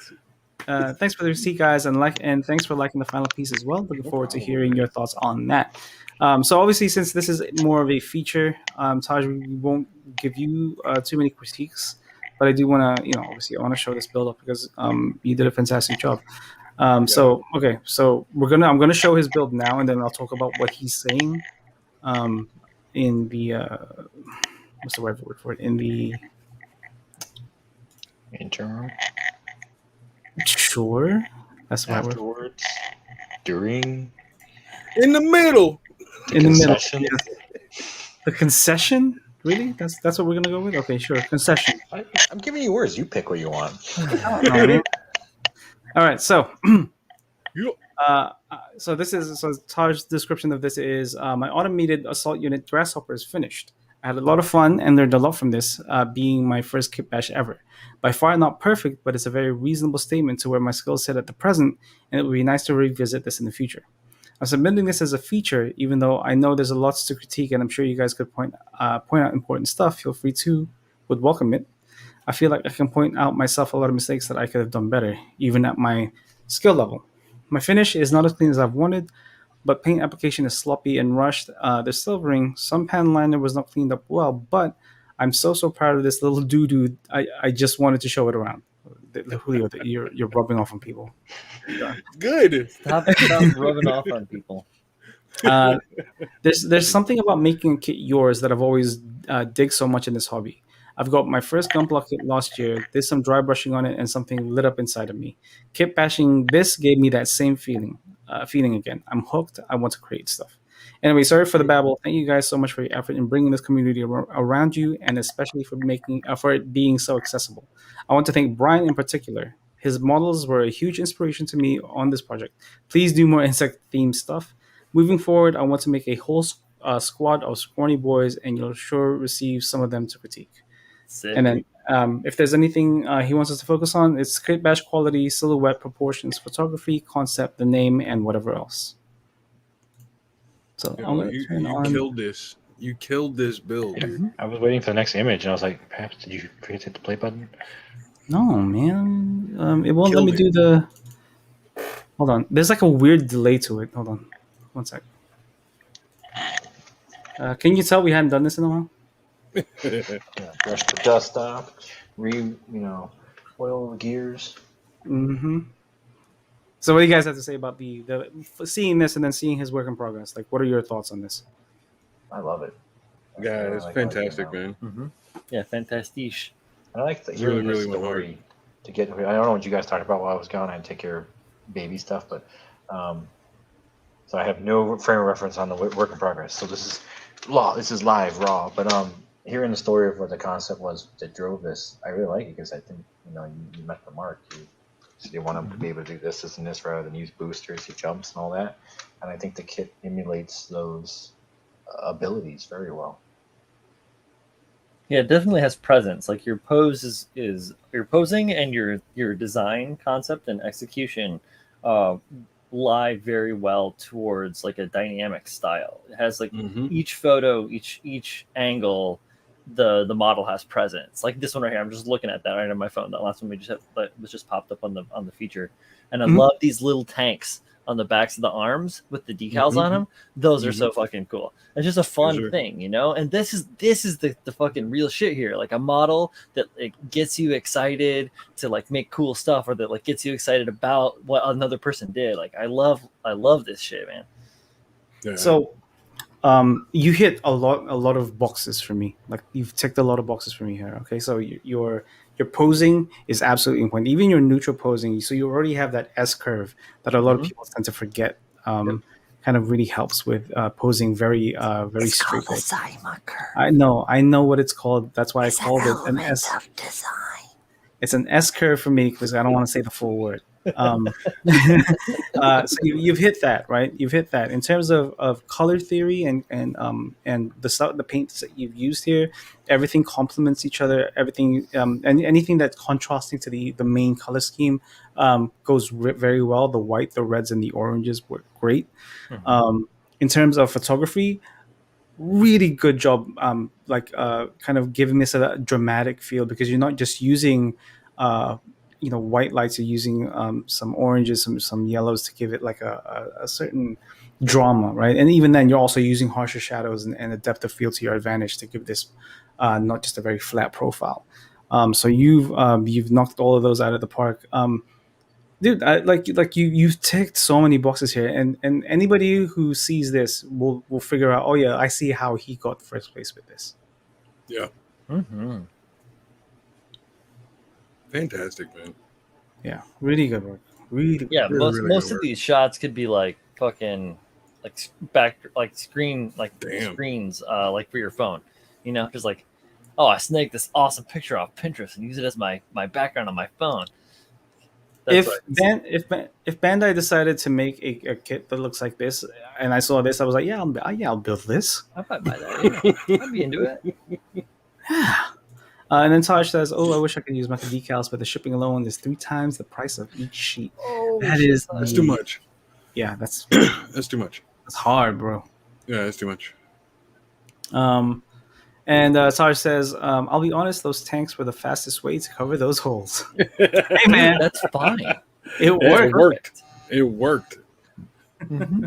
thanks for the receipt, guys, and thanks for liking the final piece as well. Looking forward to hearing your thoughts on that. So obviously, since this is more of a feature, Taj, we won't give you too many critiques, but I do want to, obviously, I want to show this build up because you did a fantastic job. So okay, so I'm gonna show his build now, and then I'll talk about what he's saying in the what's the right word for it, in the Interim, sure, that's the right word. afterwards, during, In the middle. the In the middle. concession. The concession, really? That's what we're gonna go with. Okay, sure, concession. I'm giving you words. You pick what you want. Oh, man. All right, so Yeah. so Taj's description of this is my automated assault unit Grasshopper is finished. I had a lot of fun and learned a lot from this, being my first kit bash ever. By far not perfect, but it's a very reasonable statement to where my skill set at the present, and it would be nice to revisit this in the future. I'm submitting this as a feature, even though I know there's a lot to critique, and I'm sure you guys could point out important stuff. Feel free to, would welcome it. I feel like I can point out myself a lot of mistakes that I could have done better, even at my skill level. My finish is not as clean as I've wanted, but paint application is sloppy and rushed. The silvering, some pan liner was not cleaned up well, but I'm so proud of this little doo-doo. I just wanted to show it around. Julio, you're rubbing off on people. Good. Stop rubbing off on people. There's something about making a kit yours that I've always dig so much in this hobby. I've got my first gunpla kit last year. Did some dry brushing on it, and something lit up inside of me. Kit bashing this gave me that same feeling again. I'm hooked. I want to create stuff. Anyway, sorry for the babble. Thank you guys so much for your effort in bringing this community around you, and especially for it being so accessible. I want to thank Brian in particular. His models were a huge inspiration to me on this project. Please do more insect themed stuff. Moving forward, I want to make a whole squad of scrawny boys, and you'll sure receive some of them to critique. Sick. And then, if there's anything he wants us to focus on, it's Kit Bash quality, silhouette, proportions, photography, concept, the name, and whatever else. So I'm gonna turn you on. killed this. You killed this build, dude. I was waiting for the next image, and I was like, perhaps did you forget to hit the play button? No, man. It won't let Killed me it. do the. Hold on. There's like a weird delay to it. Hold on. One sec. Can you tell we hadn't done this in a while? Yeah, brush the dust off, oil the gears. Mm-hmm. So what do you guys have to say about the seeing this and then seeing his work in progress? Like, what are your thoughts on this? I love it. Yeah, it's fantastic, man. Mm-hmm. Yeah, fantastique. I like the hearing Really, the really went hard. story to get. I don't know what you guys talked about while I was gone. I had to take care of baby stuff, but so I have no frame of reference on the work in progress. So this is live, raw. But hearing the story of what the concept was that drove this, I really like it because I think you met the mark. You want him to be able to do this, and this rather than use boosters, he jumps and all that. And I think the kit emulates those abilities very well. Yeah, it definitely has presence. Like your pose is your posing and your design concept and execution lie very well towards like a dynamic style. It has like each photo, each angle, the model has presence. Like this one right here, I'm just looking at that right on my phone. That last one we just had, that was just popped up on the feature, and I love these little tanks on the backs of the arms with the decals on them. Those are so fucking cool. It's just a fun thing, And this is the fucking real shit here. Like a model that like gets you excited to like make cool stuff, or that like gets you excited about what another person did. Like I love this shit, man. Yeah. So, you hit a lot of boxes for me. Like you've ticked a lot of boxes for me here. Okay, so your posing is absolutely important. Even your neutral posing, so you already have that S curve that a lot of people tend to forget. Kind of really helps with posing very It's straight. called the Simon curve. I know what it's called. That's why It's I called an it an element S. of design. It's an S curve for me because I don't want to say the full word. So you've hit that, right? You've hit that in terms of color theory and the paints that you've used here. Everything complements each other. Everything and anything that's contrasting to the main color scheme goes very well. The white, the reds, and the oranges work great. In terms of photography, really good job. Kind of giving this a dramatic feel because you're not just using white lights, you're using some oranges, some yellows to give it like a certain drama, right? And even then you're also using harsher shadows and a depth of field to your advantage to give this not just a very flat profile. So you've knocked all of those out of the park. Dude, you've ticked so many boxes here, and anybody who sees this will figure out, oh yeah, I see how he got first place with this. Yeah. Fantastic, man. Yeah, really good work. Really. Yeah, Really, most really of good these shots could be like fucking like back like screen like Damn. screens like for your phone, just like, oh, I snaked this awesome picture off Pinterest and use it as my background on my phone. If Bandai decided to make a kit that looks like this, and I saw this, I was like, yeah, I'll build this. I might buy that. Yeah. I'd be into it. Yeah. And then Taj says, "Oh, I wish I could use metal decals, but the shipping alone is 3 times the price of each sheet." That's too much. Yeah, that's That's too much. that's hard, bro. Yeah, that's too much. And Taj says, "I'll be honest, those tanks were the fastest way to cover those holes." Hey man, That's fine. it worked. It worked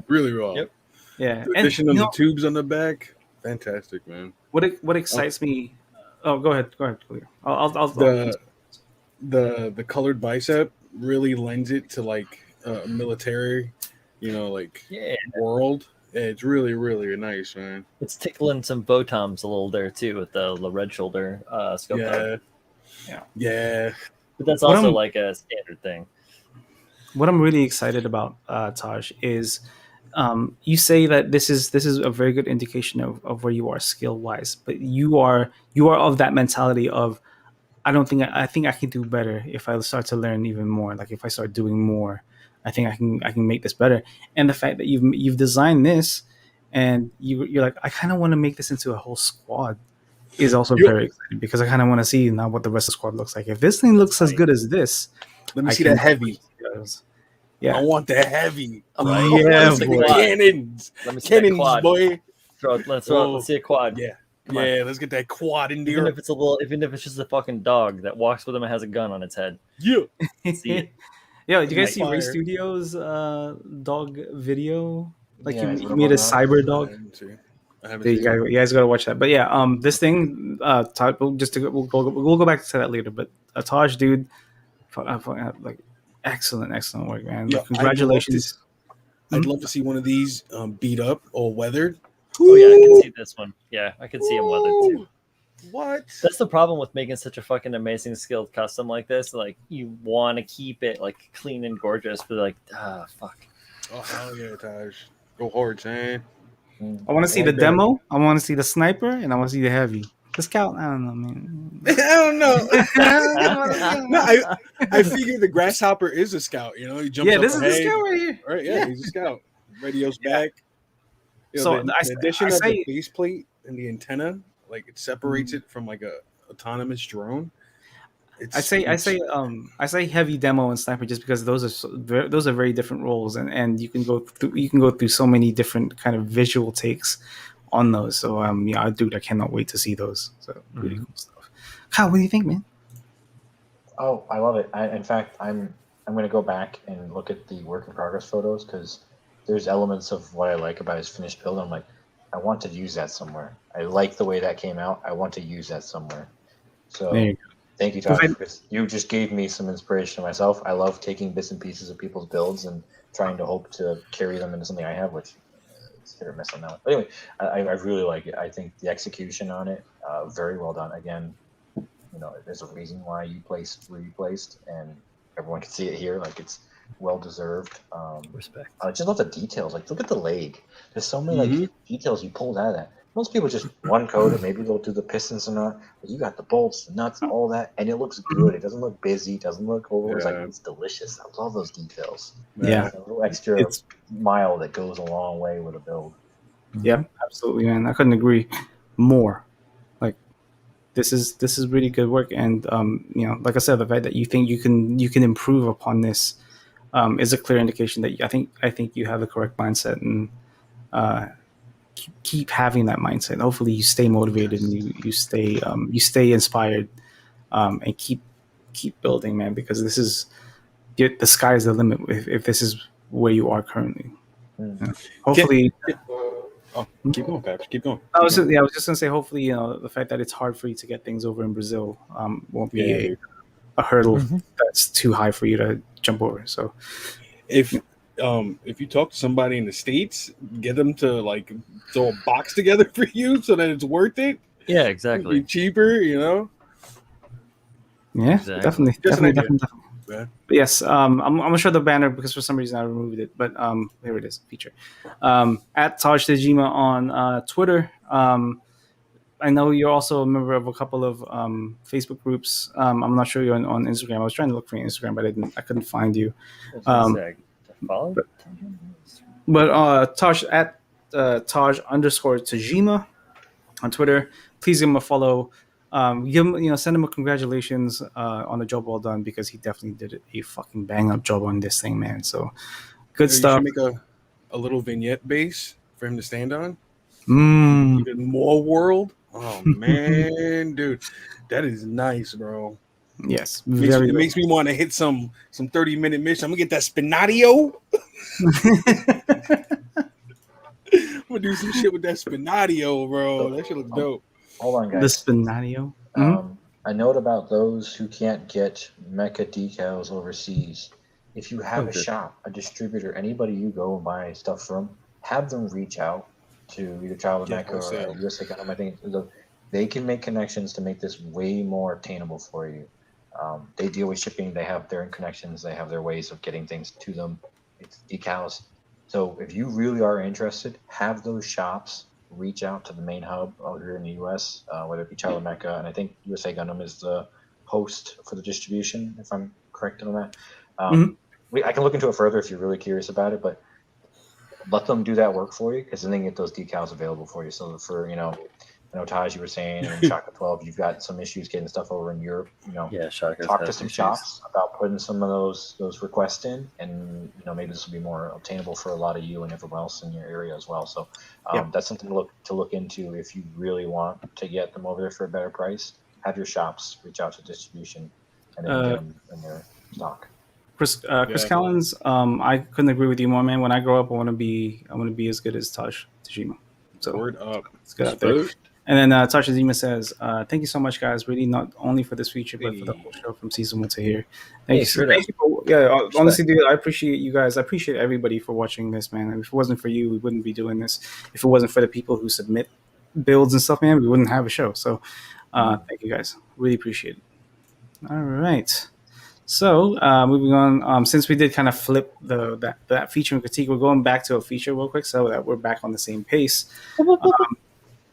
really well. Yep. Yeah, The and addition of the tubes on the back, fantastic, man. what excites me? Oh, go ahead, Clear. I'll The colored bicep really lends it to like military, Yeah. world. Yeah, it's really, really nice, man. It's tickling some Botoms a little there too with the red shoulder scope. Yeah. But that's What also I'm- like a standard thing. What I'm really excited about, Taj, is you say that this is a very good indication of where you are skill wise, but you are of that mentality of I don't think I think I can do better if I start to learn even more. Like if I start doing more, I think I can make this better. And the fact that you've designed this, and you're like, I kind of want to make this into a whole squad, is also Yo, very exciting because I kind of want to see now what the rest of the squad looks like. If this thing looks as Right. good as this, let me I see can that heavy. Yeah, I want the heavy. Right. Yeah, Let's Let me see see boy. the quad. cannons. Let me see that Cannons, quad. boy. Let's Oh, see a quad. yeah. Come on. Yeah, let's get that quad in Even there. if it's a little, even if it's just a fucking dog that walks with him and has a gun on its head. Yeah. See it. Yo, did you guys Right. see Ray Fire. Studios dog video? Like Yeah, he's he got a made a bug out. cyber I dog. haven't seen. I haven't There seen it. you guys gotta watch that. But yeah, this thing, just to we'll go back to that later. But Taj, dude, like excellent work, man. Yeah, Like congratulations. I'd Hmm? love to see one of these beat up or weathered. Oh yeah, I can see this one. Yeah, I can see him weathered too. What? That's the problem with making such a fucking amazing skilled custom like this. Like you want to keep it like clean and gorgeous, but like fuck. Oh hell yeah, Taj. Go hard, man. I want to see Like the that. demo. I want to see the sniper, and I want to see the heavy. The scout, I don't know, man. I don't know. No, Yeah, I figure the grasshopper is a scout. You know, he jumps up this is the ahead. scout right here. Right? Yeah, he's a scout. Radio's Yeah. back. You know, So the addition I of the say, base plate and the antenna, like it separates it from like a autonomous drone. I say heavy demo and sniper just because those are very different roles, and you can go through so many different kind of visual takes on those. So yeah, I cannot wait to see those. So really cool stuff. Kyle, what do you think, man? Oh, I love it. In fact, I'm going to go back and look at the work in progress photos because there's elements of what I like about his finished build. I'm like, I want to use that somewhere. I like the way that came out. I want to use that somewhere. So There you go. thank you, Tosh, because you just gave me some inspiration myself. I love taking bits and pieces of people's builds and trying to hope to carry them into something I have, which it's hit or miss on that one. But anyway, I really like it. I think the execution on it, very well done. Again, there's a reason why you placed where you placed, and everyone can see it here. Like it's well deserved. Respect. I just love the details. Like look at the leg. There's so many Mhm. like details you pulled out of that. Most people just one coat, or maybe they'll do the pistons or not. But you got the bolts, the nuts, all that, and it looks good. It doesn't look busy. It doesn't look over. It's like Yeah. it's delicious. I love those details. Yeah, A little extra it's mile that goes a long way with a build. yeah, absolutely, man. I couldn't agree more. Like this is really good work, and like I said, the fact that you think you can improve upon this is a clear indication that I think you have the correct mindset, and uh, keep having that mindset. Hopefully, you stay motivated and you stay inspired, and keep building, man. Because the sky is the limit if this is where you are currently. Mm. Yeah. Hopefully, Oh, keep going, Paps. Keep going. I was just gonna say, hopefully, the fact that it's hard for you to get things over in Brazil won't be Yeah, dude. a hurdle Mhm. that's too high for you to jump over. So If you talk to somebody in the States, get them to like throw a box together for you so that it's worth it. Yeah, It'd exactly. be cheaper, you know. yeah, Exactly. definitely, Just an idea. definitely. Yeah. But yes, I'm gonna show the banner because for some reason I removed it. But here it is, feature at Taj Dejima on Twitter. I know you're also a member of a couple of Facebook groups. I'm not sure you're on Instagram. I was trying to look for your Instagram, but I couldn't find you. Follow. But Taj at Taj underscore Tajima on Twitter. Please give him a follow. Give him, send him a congratulations on the job well done because he definitely did a fucking bang up job on this thing, man. So good You stuff. should make a little vignette base for him to stand on. Mm. Even more world. Oh man, dude, that is nice, bro. Yes, It makes me want to hit some 30-minute mission. I'm gonna get that spinatio. I'm gonna do some shit with that spinatio, bro. That shit looks dope. Hold on, the guys. Spinatio. A note about those who can't get mecha decals overseas. If you have a Okay. shop, a distributor, anybody you go and buy stuff from, have them reach out to either Child of Yeah, Mecha or wholesale. USA Gundam. I think they can make connections to make this way more attainable for you. They deal with shipping. They have their connections. They have their ways of getting things to them. It's decals. So if you really are interested, have those shops reach out to the main hub out here in the U.S., whether it be Child of Mecha, and I think USA Gundam is the post for the distribution, if I'm correct on that. Mhm. I can look into it further if you're really curious about it, but let them do that work for you, because then they can get those decals available for you. So for, I know Taj, you were saying, and Shaka 12, you've got some issues getting stuff over in Europe. Yeah, Shaka's Talk to has some issues. shops about putting some of those requests in, and maybe this will be more obtainable for a lot of you and everyone else in your area as well. So that's something to look into if you really want to get them over there for a better price. Have your shops reach out to distribution, and then get them in their stock. Chris Yeah. Collins, I couldn't agree with you more, man. When I grow up, I want to be as good as Tajima. So Word up. let's get out there. And then Tajima says, "Thank you so much, guys. Really, not only for this feature, but for the whole show from season 1 to here. Thank you. straight Thank up. you for, honestly, dude, I appreciate you guys. I appreciate everybody for watching this, man. If it wasn't for you, we wouldn't be doing this. If it wasn't for the people who submit builds and stuff, man, we wouldn't have a show. So, thank you guys. Really appreciate it. All right." So moving on, since we did kind of flip that feature and critique, we're going back to a feature real quick so that we're back on the same pace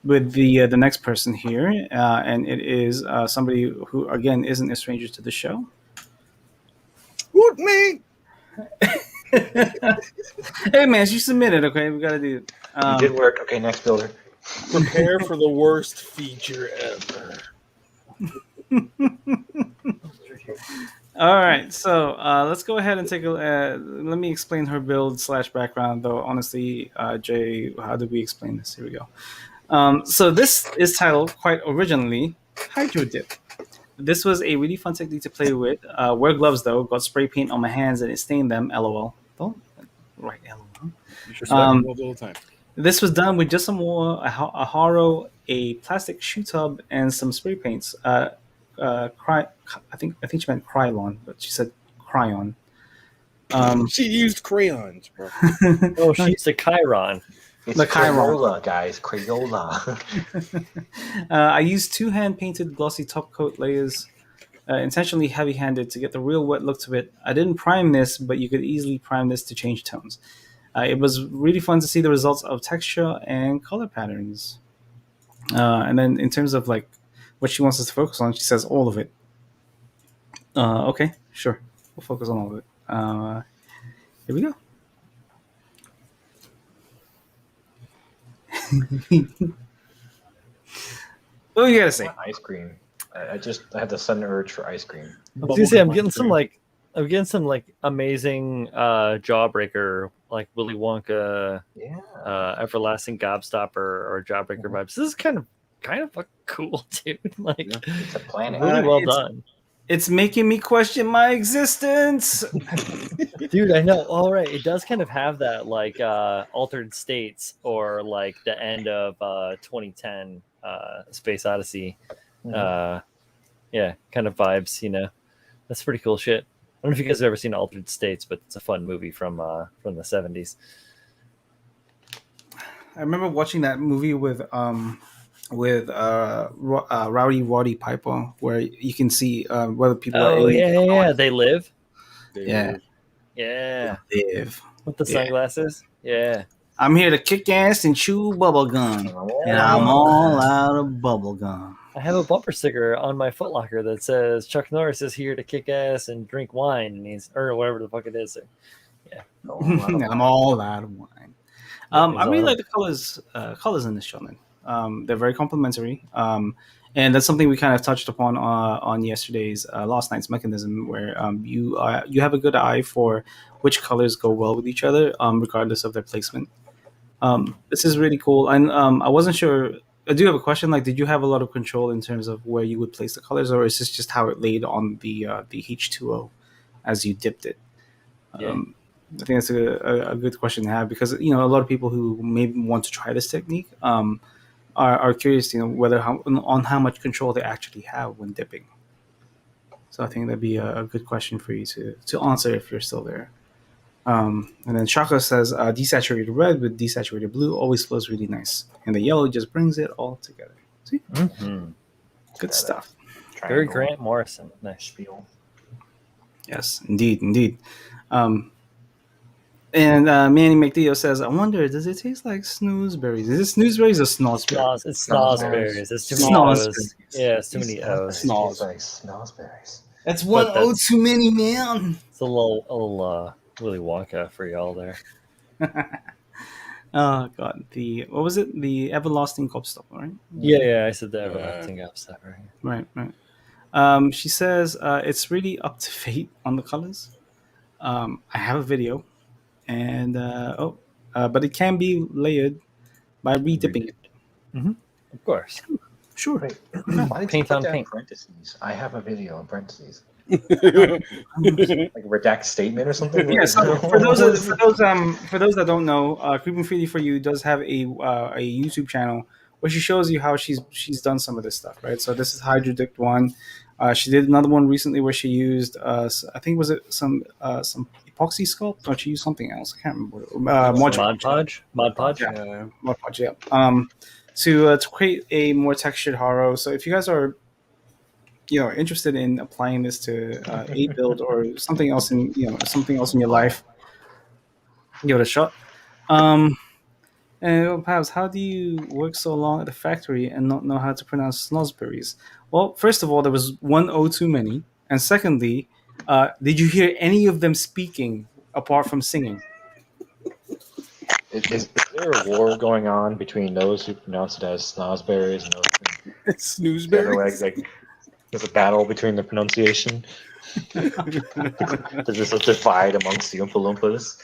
with the next person here, and it is somebody who again isn't a stranger to the show. Woot me! Hey man, she submitted. Okay, we gotta do it. You did work. Okay, next builder. Prepare for the worst feature ever. All right, so let's go ahead and take a. Let me explain her build / background, though. Honestly, Jay, how do we explain this? Here we go. So this is titled quite originally Hydro Dip. This was a really fun technique to play with. Wear gloves though. Got spray paint on my hands and it stained them. LOL. Don't write LOL. All the time. This was done with just some more, a haro, a plastic shoe tub, and some spray paints. I think she meant Krylon, but she said Cryon. She used crayons, bro. Oh, she's a Chiron. It's The Chiron. Crayola, guys. Crayola. I used 2 hand-painted glossy top coat layers, intentionally heavy-handed to get the real wet look to it. I didn't prime this, but you could easily prime this to change tones. It was really fun to see the results of texture and color patterns. And then in terms of like what she wants us to focus on, she says all of it. Okay, sure. We'll focus on all of it. Here we go. What do you gotta say? Ice cream. I had the sudden urge for ice cream. I was gonna say, I'm getting some amazing Jawbreaker, like Willy Wonka, Yeah. Everlasting Gobstopper or Jawbreaker vibes. This is kind of a cool, dude. Like, It's a planet. really well done, It's making me question my existence. dude. I know. All right, it does kind of have that like Altered States or like the end of 2010 Space Odyssey. Yeah, kind of vibes. That's pretty cool shit. I don't know if you guys have ever seen Altered States, but it's a fun movie from the 70s. I remember watching that movie with Rowdy Roddy Piper, where you can see whether people are Oh aliens. yeah, They Live. Yeah. Live with the sunglasses. Yeah. I'm here to kick ass and chew bubble gum, and I'm all out of bubble gum. I have a bumper sticker on my Footlocker that says Chuck Norris is here to kick ass and drink wine, and or whatever the fuck it is. So, yeah. I'm all out of wine. I really like the colors in this show, man. They're very complimentary, and that's something we kind of touched upon on yesterday's last night's mechanism, where you have a good eye for which colors go well with each other, regardless of their placement. This is really cool, and I wasn't sure. I do have a question. Like, did you have a lot of control in terms of where you would place the colors, or is this just how it laid on the H2O as you dipped it? Yeah. I think that's a good question to have, because a lot of people who may want to try this technique are curious, whether on how much control they actually have when dipping. So I think that'd be a good question for you to answer if you're still there. And then Shaka says desaturated red with desaturated blue always flows really nice, and the yellow just brings it all together. See, good stuff. Very Grant Morrison. Nice. Spiel. Yes, indeed. And Manny McDeo says, "I wonder, does it taste like snoozeberries? Is it snoozeberries or snozberries? It's Snozzberries. snozzberries. There's too many Snozberries. O's. Yeah, it's too many O's. Snoz. Snozberries. That's one But O that's- too many, man." It's a little Willy Wonka for y'all there. Oh god, what was it? The everlasting gobstopper, right? Yeah, I said the everlasting gobstopper. Right. She says it's really up to fate on the colors. I have a video, and but it can be layered by redipping it. Of course. Sure. Wait, why did you Paint put on that in paint. parentheses? I have a video in parentheses. Like a redacted statement or something? Yeah. So for those that don't know, Creeping Freely for You does have a YouTube channel where she shows you how she's done some of this stuff, right? So this is Hydrodict one. She did another one recently where she used I think was it some epoxy sculpt, or she used something else. I can't remember. Mod Podge. Yeah. Mod Podge, yeah. To create a more textured horror. So if you guys are interested in applying this to a build or something else in your life, give it a shot. And perhaps, how do you work so long at the factory and not know how to pronounce snozberries? Well, first of all, there was one O too many, and secondly, did you hear any of them speaking apart from singing? Is there a war going on between those who pronounce it as snozberries and those who the other way? Snoozeberries. Like, there's a battle between the pronunciation. There's just a divide amongst the Oompa Loompas.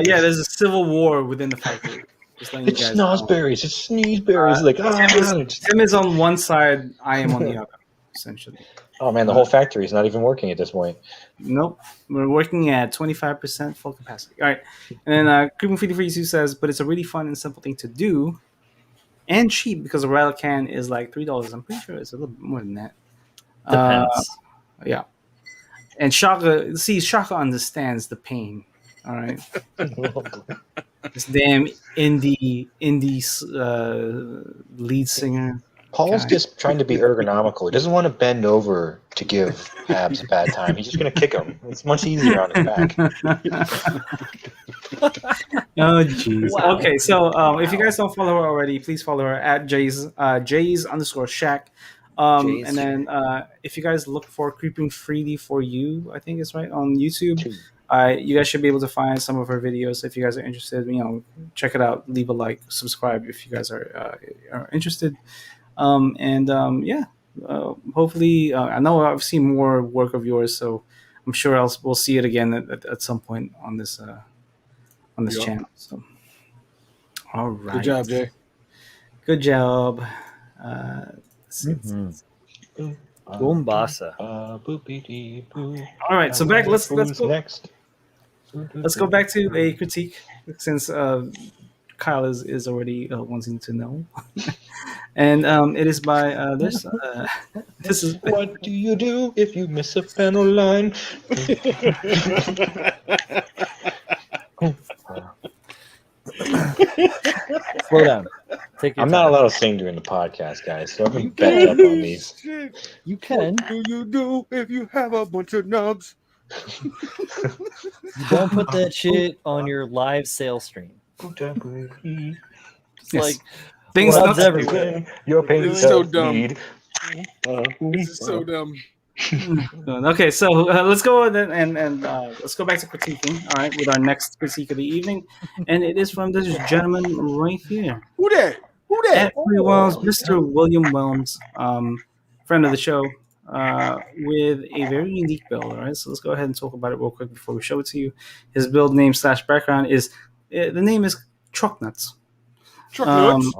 Yeah, there's a civil war within the factory. Just letting you It's guys know. snozberries. It's sneezeberries. Tim is on one side, I am on the other, essentially. Oh man, the whole factory is not even working at this point. Nope. We're working at 25% full capacity. All right. And then Creeping Freely for You says, but it's a really fun and simple thing to do and cheap because a rattle can is like $3. I'm pretty sure it's a little bit more than that. Depends. Yeah. And Shaka understands the pain. All right. This damn indie lead singer. Paul's God. just trying to be ergonomical. He doesn't want to bend over to give Habs a bad time. He's just going to kick him. It's much easier on his back. Oh jeez. Wow. Okay, so if you guys don't follow her already, please follow her at Jays_Shack. Jays. And then if you guys look for Creeping Freely for You, I think it's right on YouTube. You guys should be able to find some of her videos. If you guys are interested, check it out. Leave a like, subscribe if you guys are interested. Hopefully, I know I've seen more work of yours, so I'm sure we'll see it again at some point on this channel. So, all right. Good job, Jay. Good job. Boombasa. All right, so back. Let's Who's go. next. Let's go back to a critique since Kyle is already wanting to know, and it is by this. This is What do you do if you miss a panel line? Slow down. Take your I'm time. not allowed to sing during the podcast, guys, so I'm going to back up on these. You can. What do you do if you have a bunch of nubs? Don't put that shit on your live sale stream. It's Yes. like things Well, not that's everywhere. Your pain This is so does dumb. bleed. This is so dumb. Okay, so let's go and let's go back to critiquing. All right, with our next critique of the evening, and it is from this gentleman right here. Who that? Who At that? Free Wells, Mr. William Welms, friend of the show, with a very unique build. All right, so let's go ahead and talk about it real quick before we show it to you. His build name / background is the name is Truck Nuts. Truck nuts.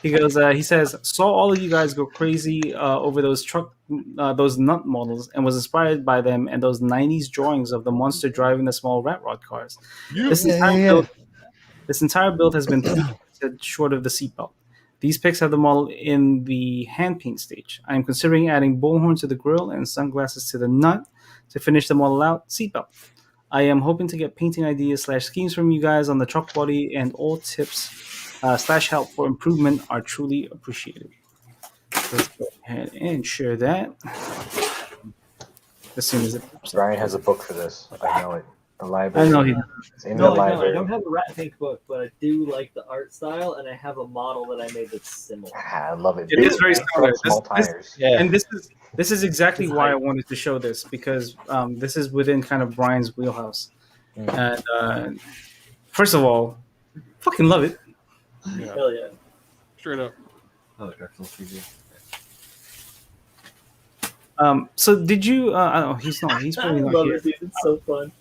He goes. He says, saw all of you guys go crazy over those those nut models, and was inspired by them and those '90s drawings of the monster driving the small rat rod cars. This entire build has been tweaked short of the seatbelt. These pics have the model in the hand paint stage. I am considering adding bullhorn to the grill and sunglasses to the nut to finish the model out. Seatbelt. I am hoping to get painting ideas / schemes from you guys on the truck body, and all tips / help for improvement are truly appreciated. Let's go ahead and share that as soon as it pops up. Brian has a book for this. I know it. The I library. know he. It's in No, the I don't. I library. don't have a rat pink book, but I do like the art style, and I have a model that I made that's similar. Ah, I love it. It is very big similar. front, small tires. Yeah. And this is exactly It's why I hype. wanted to show this because this is within kind of Brian's wheelhouse. Mm. And first of all, fucking love it. Yeah, Hell yeah. straight up. Oh, Dark Souls 3D. So did you? I don't know. He's not. He's I probably not love here. it, dude. It's so fun.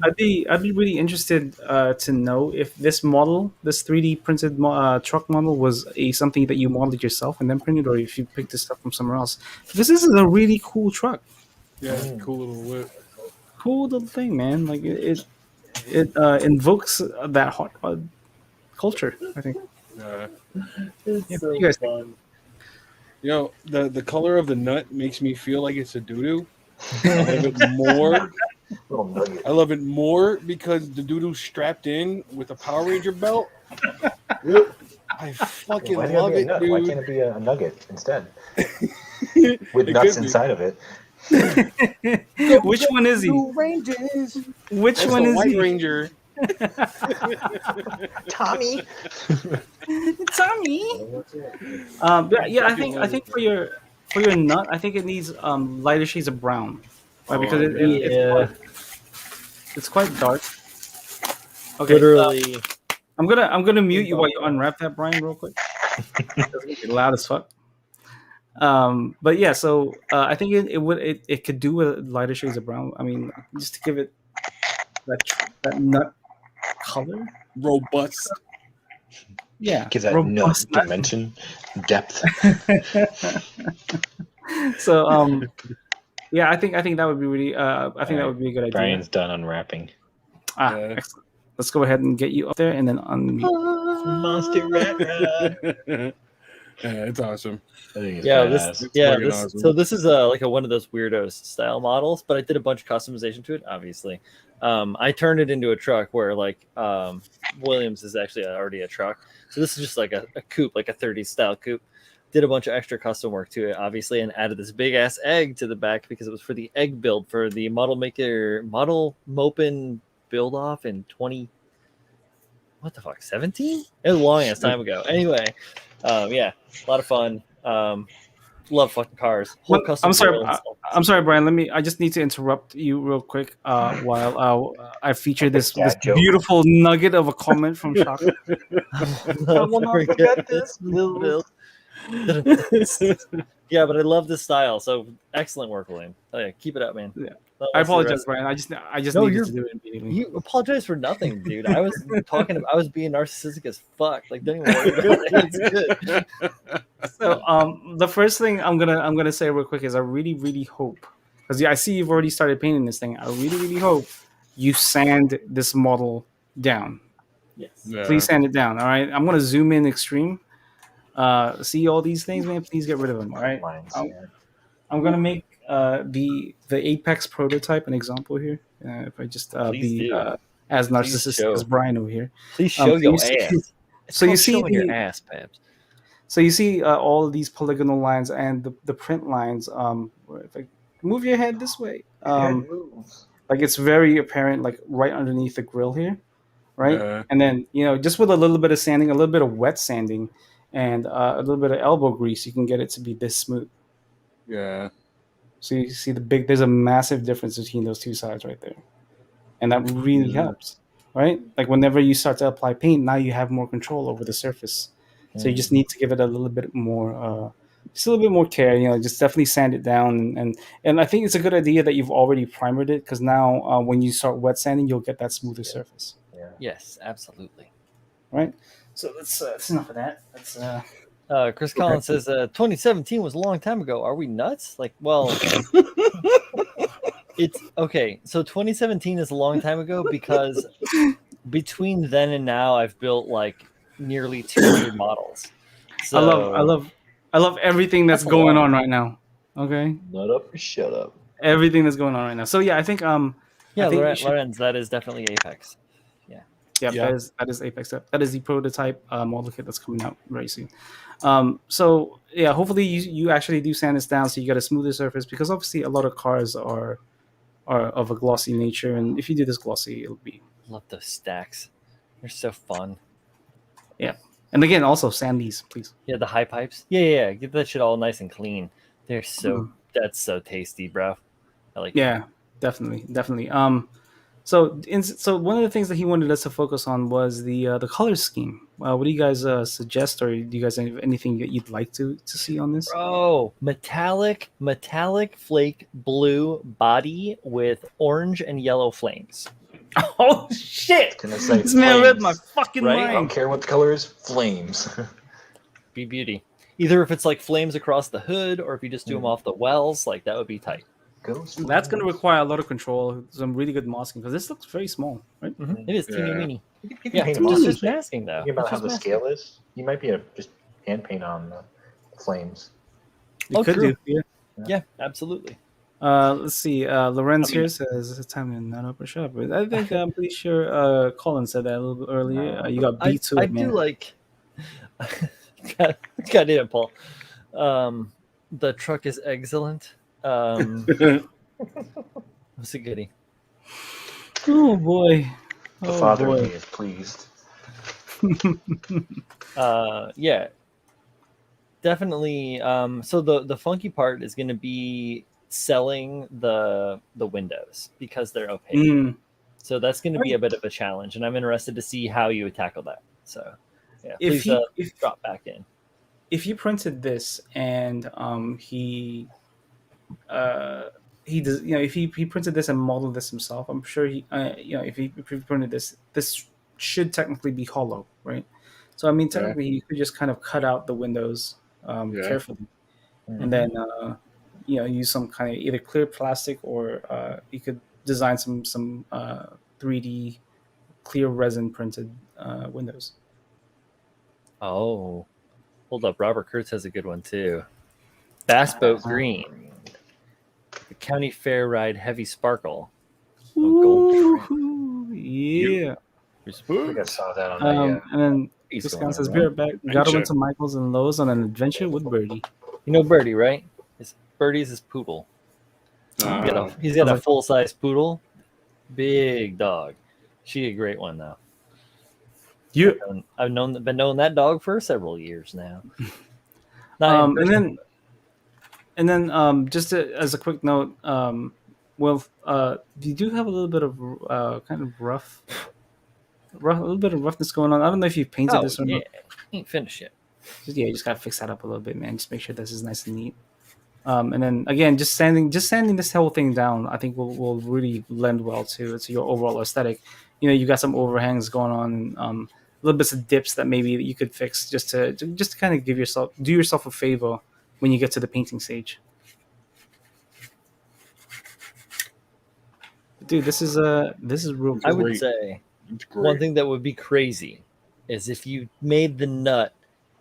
I'd be really interested to know if this model, this 3D printed truck model, was something that you modeled yourself and then printed, or if you picked this up from somewhere else. This is a really cool truck. Yeah, Mm. cool little whip. Cool little thing, man. Like it invokes that hot culture. I think. Yeah. It's Yeah, so you guys- fun. You know, the color of the nut makes me feel like it's a doo-doo. I love it more. Little nugget. I love it more because the doo-doo's strapped in with a Power Ranger belt. I fucking Why, love it, Why dude. can't it be a nugget instead? It With could nuts be. inside of it. Which one is he? Blue Rangers. Which That's one the is White he? Ranger. Tommy. Tommy. Yeah, I think for your nut, I think it needs lighter shades of brown, right? Because Yeah. it's quite dark. Okay, Literally. I'm gonna mute you while you unwrap that, Brian, real quick. It's gonna be loud as fuck. But yeah, so I think it could do with lighter shades of brown. I mean, just to give it that nut color. Robust. Yeah, Gives that nut robust nut. dimension, depth. So yeah, I think that would be really I think that would be a good idea. Brian's done unwrapping. Ah, Yeah. excellent. Let's go ahead and get you up there and then unmute. Monster rat. Yeah, it's awesome. I think it's Yeah, badass. this yeah, fucking this awesome. so this is like one of those weirdos style models, but I did a bunch of customization to it, obviously. I turned it into a truck where like Williams is actually already a truck. So this is just like a coupe, like a 30s style coupe. Did a bunch of extra custom work to it, obviously, and added this big ass egg to the back because it was for the egg build for the model Mopin build off in 17? It was a long ass time ago. Anyway, yeah, a lot of fun. Love fucking cars. Whole Well, custom I'm sorry. build install. I'm sorry, Brian. I just need to interrupt you real quick while I feature this Dad joke. beautiful nugget of a comment from Shaka. I will not forget this, Bill. Yeah, but I love this style. So excellent work, William. Oh, yeah, keep it up, man. Yeah. Let's I see the apologize, rest. Brian. I just No, needed you're- to do it immediately. You apologize for nothing, dude. I was I was being narcissistic as fuck. Like, don't even worry about it. It's good. So the first thing I'm gonna say real quick is I really hope, because yeah, I see you've already started painting this thing. I really hope you sand this model down. Yes. Yeah. Please sand it down. All right, I'm gonna zoom in extreme. See all these things, man. Please get rid of them. All right. Lines, Um, yeah. I'm gonna make the Apex prototype an example here. If I just Please be do. as Please narcissistic show. as Brian over here. Please So show your you see- ass. It's so you called see showing your the- ass, Pabs. So you see all of these polygonal lines and the print lines. If I move your head this way, Head moves. like it's very apparent, like right underneath the grill here, right? Yeah. And then just with a little bit of sanding, a little bit of wet sanding, and a little bit of elbow grease, you can get it to be this smooth. Yeah. So you see there's a massive difference between those two sides right there. And that really Yeah. helps, right? Like whenever you start to apply paint, now you have more control over the surface. So you just need to give it a little bit more, just a little bit more care, just definitely sand it down. And I think it's a good idea that you've already primered it, because now when you start wet sanding, you'll get that smoother surface, Yeah. Yes, absolutely. right? So that's enough of that. That's Chris Collins says 2017 was a long time ago. Are we nuts? Like, well, it's okay. So 2017 is a long time ago because between then and now, I've built like nearly 200 models. So, I love everything that's That's a going lot. on right now. Okay, Nut up or shut up. everything that's going on right now. So yeah, I think yeah, I think we should- Lorenz, that is definitely Apex. Yeah, Yeah. that is Apex. That is the prototype model kit that's coming out very soon. So yeah, hopefully you actually do sand this down so you get a smoother surface, because obviously a lot of cars are are of a glossy nature, and if you do this glossy, it'll be Love those stacks. They're so fun. yeah. And again, also sand these, please. Yeah, the high pipes. Yeah. Get that shit all nice and clean. They're so that's so tasty, bro. I like Yeah, definitely. So one of the things that he wanted us to focus on was the color scheme. What do you guys suggest, or do you guys have anything that you'd like to see on this? Bro, metallic flake blue body with orange and yellow flames. Oh shit! Gonna say This man read my flames. fucking Right? I don't mind. care what the color is. Flames. Be beauty. Either if it's like flames across the hood or if you just do them off the wells, like that would be tight. Ghost. That's going to flames. require a lot of control, some really good masking, because this looks very small, right? It is teeny Yeah. weeny. You can Yeah, paint just, them on. just masking though. Thinking about It's how just the masking. scale is, you might be able to just hand paint on the flames. You Oh, could true. do, yeah. Yeah, absolutely. Let's see. Lorenz I mean- here says it's time to nut up or shut up. I think I'm pretty sure Colin said that a little bit earlier. You got I, beat to I it, man. do like. Got it, Paul. The truck is excellent. What's a goodie? Oh boy. The Oh father in boy. me is pleased. Yeah, definitely. So the funky part is going to be selling the windows because they're opaque. Mm. So that's going to be a bit of a challenge, and I'm interested to see how you would tackle that. So, yeah, please drop back in. If you printed this and he does, if he printed this and modeled this himself, I'm sure if he printed this should technically be hollow, right? So I mean, technically you could just kind of cut out the windows carefully, and then use some kind of either clear plastic or you could design some 3D clear resin printed windows. Oh, hold up. Robert Kurtz has a good one too. Bass Boat Green. The County Fair Ride Heavy Sparkle. Gold trim. Yeah. I think I saw that on the. And then He's this going guy says, on, "Be right? right back. Gotta went to Michael's and Lowe's on an adventure with Birdie." You know Birdie, right? Birdie's his poodle. He's got a full size poodle, big dog. She a great one though. I've been knowing that dog for several years now. And then just as a quick note, you do have a little bit of kind of a little bit of roughness going on. I don't know if you painted this or not. Ain't finished yet. You just gotta fix that up a little bit, man. Just make sure this is nice and neat. And then again, just sanding this whole thing down, I think will really lend well to your overall aesthetic. You got some overhangs going on, and little bits of dips that maybe you could fix just to kind of do yourself a favor when you get to the painting stage. Dude, this is real cool. I would say one thing that would be crazy is if you made the nut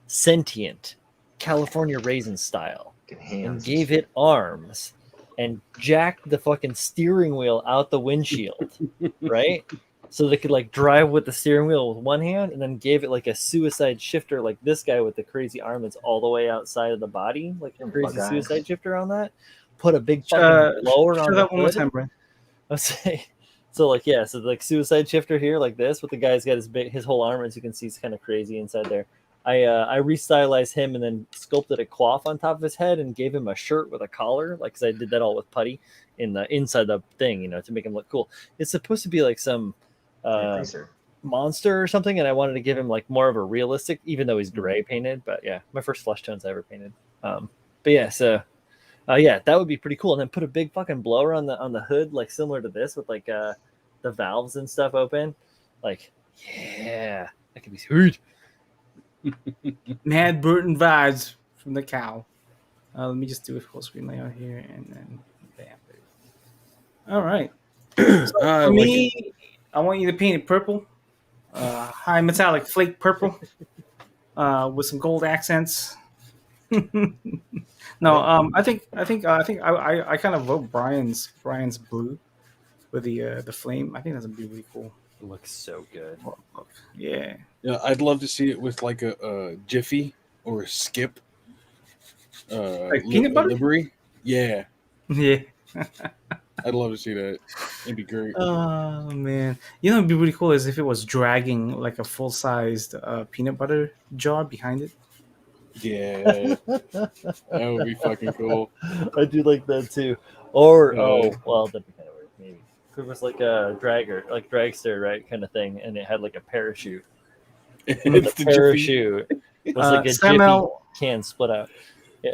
sentient, California raisin style, and gave it arms and jacked the fucking steering wheel out the windshield, right? So they could like drive with the steering wheel with one hand, and then gave it like a suicide shifter, like this guy with the crazy arm that's all the way outside of the body, like a crazy suicide shifter on that. Put a big fucking blower on the that one more time, Brian. Let's say, so like so like suicide shifter here, like this, with the guy's got his whole arm, as you can see, it's kind of crazy inside there. I restylized him and then sculpted a cloth on top of his head and gave him a shirt with a collar, like because I did that all with putty in the inside the thing, to make him look cool. It's supposed to be like some monster or something, and I wanted to give him like more of a realistic, even though he's gray painted. But yeah, my first flesh tones I ever painted. But yeah, so that would be pretty cool. And then put a big fucking blower on the hood, like similar to this, with like the valves and stuff open. Like, yeah, that could be sweet. Mad Burton vibes from the cow. Let me just do a full screen layout here, and then bam. All right. So for me, I want you to paint it purple, high metallic flake purple, with some gold accents. No, I think I kind of vote Brian's blue with the flame. I think that's gonna be really cool. It looks so good. Yeah. Yeah, I'd love to see it with like a Jiffy or a Skip. Like peanut butter livery. Yeah. Yeah. I'd love to see that. It'd be great. Oh man, it'd be really cool is if it was dragging like a full sized peanut butter jar behind it. Yeah, that would be fucking cool. I do like that too. Or Yeah. well, that'd be kind of weird. Maybe if it was like a dragster, right, kind of thing, and it had like a parachute. And It's the the Jiffy. parachute was like a Jiffy Samuel can split out.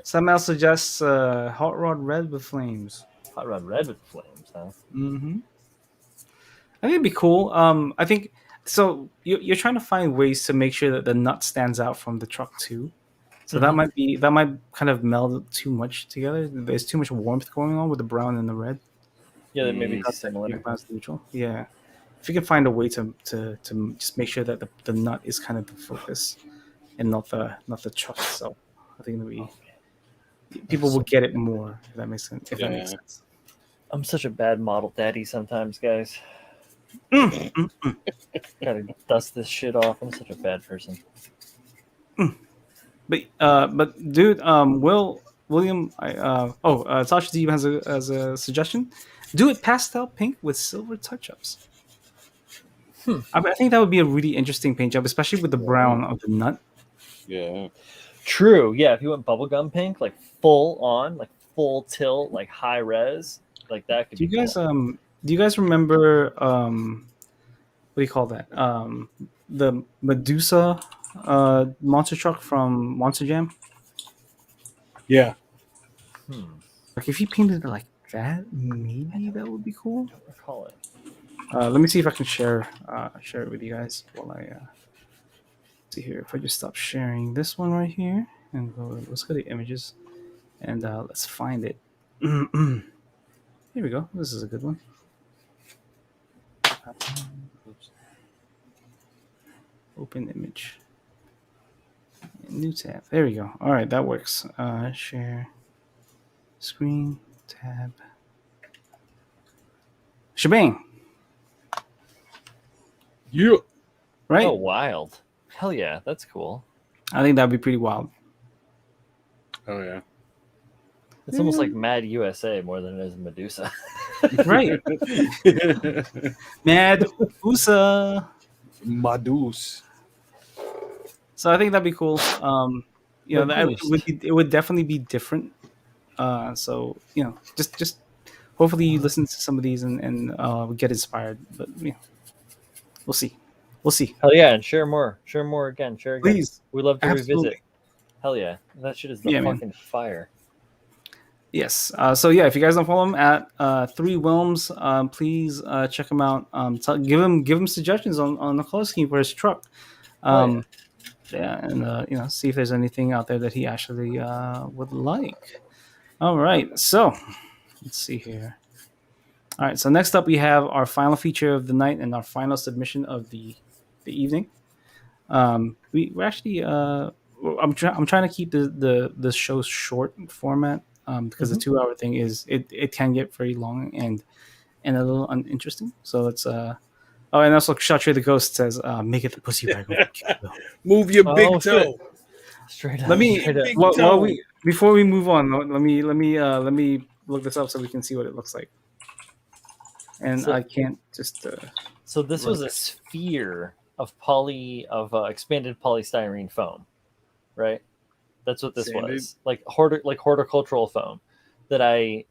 Samuel suggests hot rod red with flames. Hot rod red with flames, huh? Mm-hmm. I think it'd be cool. I think so. You're trying to find ways to make sure that the nut stands out from the truck too. So Mhm. that might kind of meld too much together. There's too much warmth going on with the brown and the red. Yeah, that may be Not similar. brown's neutral. Yeah. If you can find a way to just make sure that the nut is kind of the focus and not the truck itself, I think it'll be people will get it more if that makes sense. If that makes Yeah. sense. I'm such a bad model daddy sometimes, guys. Gotta dust this shit off. I'm such a bad person. But dude, William, Tasha T has a suggestion. Do it pastel pink with silver touch-ups. I think that would be a really interesting paint job, especially with the brown of the nut. Yeah. True. Yeah, if you went bubblegum pink, like full on, like full tilt, like high res, like that could Do you be guys cool. do you guys remember what do you call that? The Medusa monster truck from Monster Jam? Yeah. Like if you painted it like that, maybe that would be cool. I don't recall it. Let me see if I can share it with you guys while I see here. If I just stop sharing this one right here and let's go to images and let's find it. Here we go. This is a good one. Oops. Open image. New tab. There we go. All right, that works. Share screen tab. Shebang. Yeah. Right. Oh, wild. Hell yeah, that's cool. I think that'd be pretty wild. Oh yeah. It's almost like Mad USA more than it is Medusa. Right. Mad USA. Madus. So I think that'd be cool. Magoost. It would definitely be different. So just hopefully you listen to some of these and get inspired. But we'll see. We'll see. Hell yeah, and share more. Share more again. Share again. Please. We'd love to Absolutely. revisit. Hell yeah. That shit is the Yeah, man. fucking fire. Yes. So yeah, if you guys don't follow him at 3 Wilms, please check him out. Give him suggestions on the color scheme for his truck. Yeah, and see if there's anything out there that he actually would like. All right, so let's see here. All right, so next up we have our final feature of the night and our final submission of the evening. We're actually I'm trying to keep the show short format because the 2 hour thing is it can get very long and a little uninteresting. So let's oh, and also Kshatriya the Ghost says make it the pussy wagon. Move your big Oh, toe. shit. Straight up. Let me straight up. Big while toe. we before we move on. Let me look this up so we can see what it looks like. And So- I can't just So this was a sphere of expanded polystyrene foam, right? That's what this Sanded? was. Like horticultural foam that I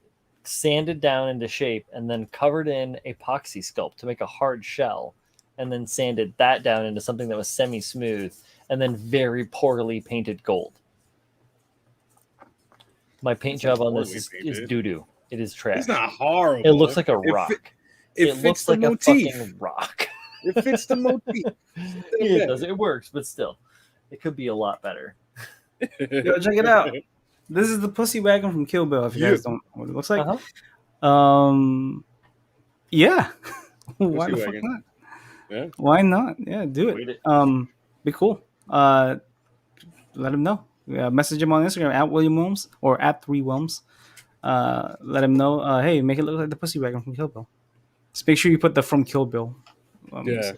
sanded down into shape and then covered in epoxy sculpt to make a hard shell, and then sanded that down into something that was semi-smooth, and then very poorly painted gold. My paint job on this is painted. doo-doo. It is trash. It's not horrible. It looks like a It rock. fit- It, It fits looks the like a motif. fucking rock. It fits the motif. It does. It works, but still, it could be a lot better. Yo, check it out. This is the pussy wagon from Kill Bill. If you guys don't know what it looks like, yeah. Why the fuck wagon. not? Yeah. Why not? Yeah, do Tweet it. it. Be cool. Let him know. Message him on Instagram at William Wilms or at 3 Wilms. Let him know. Hey, make it look like the pussy wagon from Kill Bill. Just make sure you put the from Kill Bill. Yeah.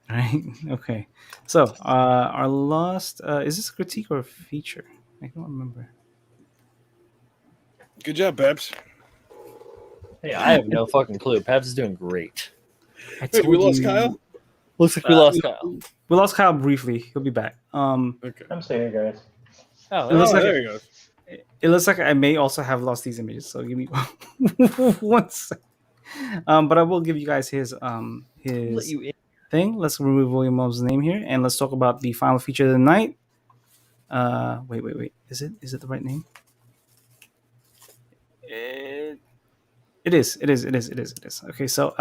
Right. Okay. So our last is this a critique or a feature? I don't remember. Good job, Peps. Hey, I have no fucking clue. Peps is doing great. I Wait, we told lost you. Kyle? Looks like we lost Kyle. We lost Kyle briefly. He'll be back. Okay. I'm still here, guys. Oh, It looks Oh, like there he goes. it looks like I may also have lost these images. So give me one sec. But I will give you guys his let you in. thing. Let's remove William Mo's name here, and let's talk about the final feature of the night. Wait. Is it the right name? It is. Okay, so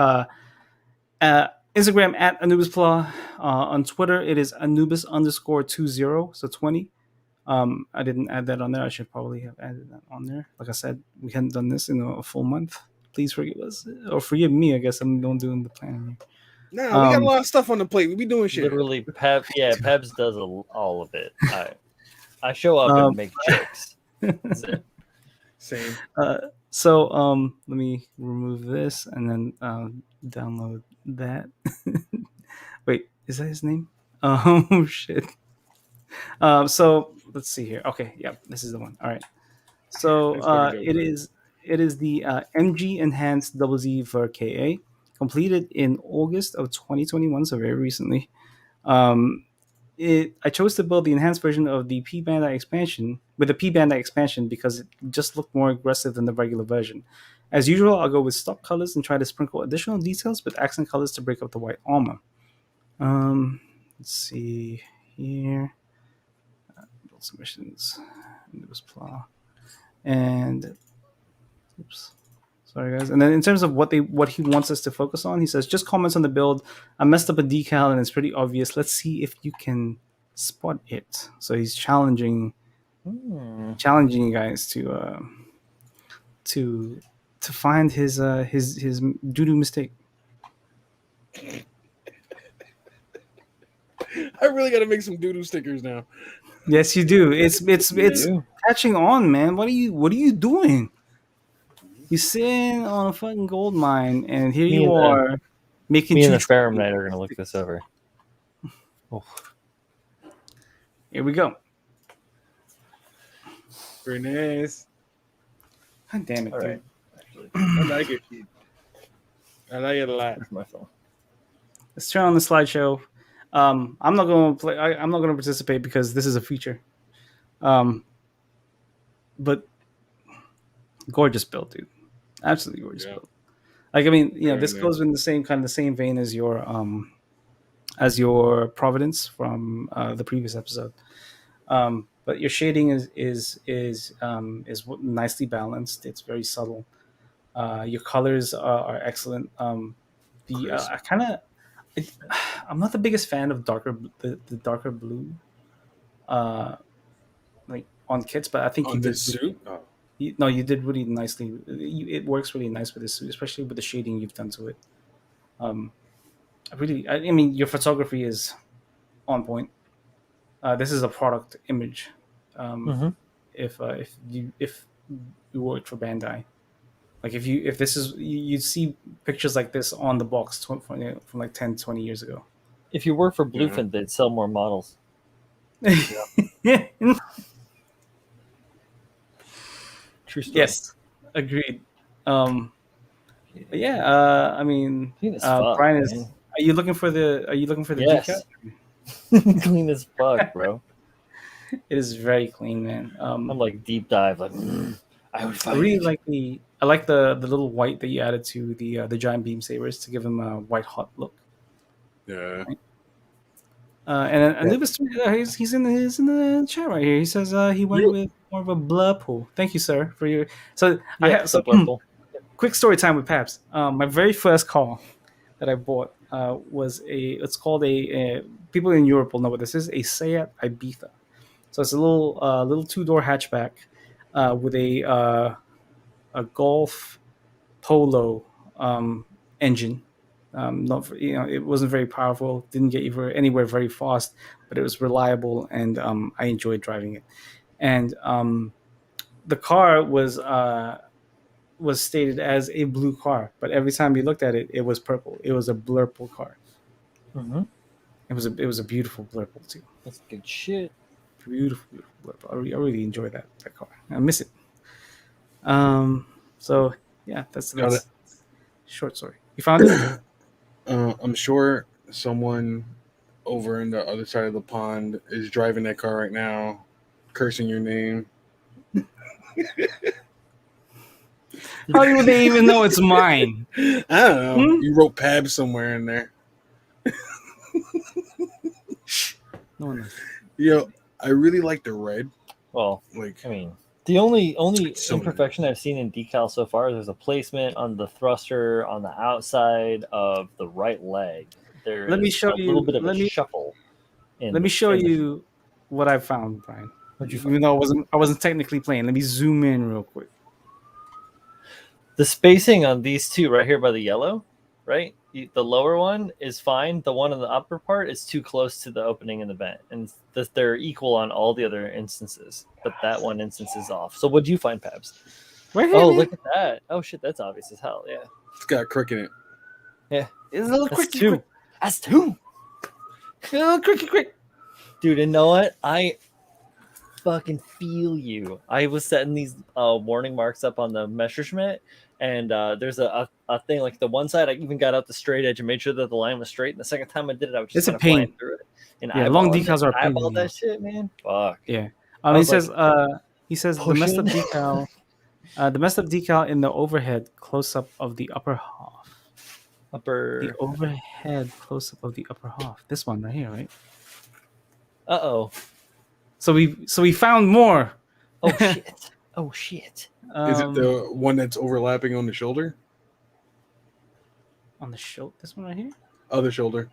Instagram at AnubisPlaw. On Twitter, it is Anubis underscore 20, so 20. I didn't add that on there. I should probably have added that on there. Like I said, we hadn't done this in a full month. Please forgive us, or forgive me. I guess I'm the one doing the planning here. Nah, we got a lot of stuff on the plate. We be doing shit. Literally, Peps does all of it. I show up and make jokes. That's it. Same. So let me remove this and then download that. Wait, is that his name? Oh shit. So let's see here. Okay, yep, this is the one. All right. So That's fucking dope, man. it is the MG Enhanced Double Z for KA, completed in August of 2021, so very recently. Um, I chose to build the enhanced version of the P Bandai expansion with the P Bandai expansion because it just looked more aggressive than the regular version. As usual, I'll go with stock colors and try to sprinkle additional details with accent colors to break up the white armor. Let's see here. Build submissions. Windows plow. And oops. Sorry guys. And then in terms of what he wants us to focus on, he says just comments on the build. I messed up a decal and it's pretty obvious. Let's see if you can spot it. So he's challenging you guys to find his doo-doo mistake. I really got to make some doo-doo stickers now. Yes, you do. It's do. catching on, man. What are you doing? You're sitting on a fucking gold mine, and here you are making. Me and the Ferrum Knight are gonna look this over. Oh. Here we go. Very nice. God damn it, All dude. right. Actually, I like it. I like it a lot. where's my phone? Let's turn on the slideshow. I'm not going to play. I'm not going to participate because this is a feature. But gorgeous build, dude. Absolutely gorgeous build. Like I mean, you know, this goes in the same vein as your Providence from the previous episode. But your shading is nicely balanced. It's very subtle. Your colors are excellent. I'm not the biggest fan of the darker blue, like on kits, but I think On you did. this suit? Oh. You did really nicely. It works really nice with this suit, especially with the shading you've done to it. I mean, your photography is on point. This is a product image. If you worked for Bandai, like if this is you'd see pictures like this on the box from like 10, 20 years ago. If you work for Bluefin, they'd sell more models. True story. Yes, agreed. I mean, Clean as fuck, Brian man. is. Are you looking for the Yes. decal? Clean as fuck, bro. It is very clean, man. I'm like deep dive, like I would I fight. really like the little white that you added to the giant beam sabers to give them a white hot look. Yeah. And Anubis, he's in the chat right here. He says he went with more of a blood pool. Thank you, sir, for your. So I have quick story time with Paps. My very first car that I bought was it's called a people in Europe will know what this is, a Seat Ibiza. So it's a little 2-door hatchback with a Golf Polo engine. It wasn't very powerful. Didn't get anywhere very fast, but it was reliable, and I enjoyed driving it. And the car was stated as a blue car, but every time you looked at it, it was purple. It was a blurple car. Mm-hmm. It was a beautiful blurple too. That's good shit. Beautiful blurple. I really enjoyed that car. I miss it. So yeah, that's Got it. short story. You found it? I'm sure someone over in the other side of the pond is driving that car right now, cursing your name. How do they even know it's mine? I don't know. Hmm? You wrote Pab somewhere in there. No one knows. Yo, I really like the red. Well, Like, I mean, the only It's so imperfection I've seen in decal so far is there's a placement on the thruster on the outside of the right leg. There Let me is show a little you. bit of a shuffle. Let me show you what I found, Brian. What'd you Even though I wasn't technically playing. Let me zoom in real quick. The spacing on these two right here by the yellow, right? The lower one is fine. The one on the upper part is too close to the opening in the vent, and they're equal on all the other instances, but that one instance is off. So what do you find, Pabs? Right here, Oh, man. look at that! Oh shit, that's obvious as hell. Yeah, it's got a crick in it. yeah. It's a little That's quickie, two. That's two, a little quick. dude. And know what? I fucking feel you. I was setting these warning marks up on the Messerschmitt, and there's a thing like the one side I even got out the straight edge and made sure that the line was straight. And the second time I did it, I was just It's a kind of flying pain. through it and Yeah, long decals are a pain in eyeballed the that ass. shit, man. Fuck. Yeah. I He was says. like, He says the messed up pushing. decal. The messed up decal in the overhead close up of the upper half. The Upper. overhead close up of the upper half. This one right here, right? Uh-oh. So we found more. Oh shit. Oh shit. Is it the one that's overlapping on the shoulder? On the shoulder? This one right here? Other shoulder.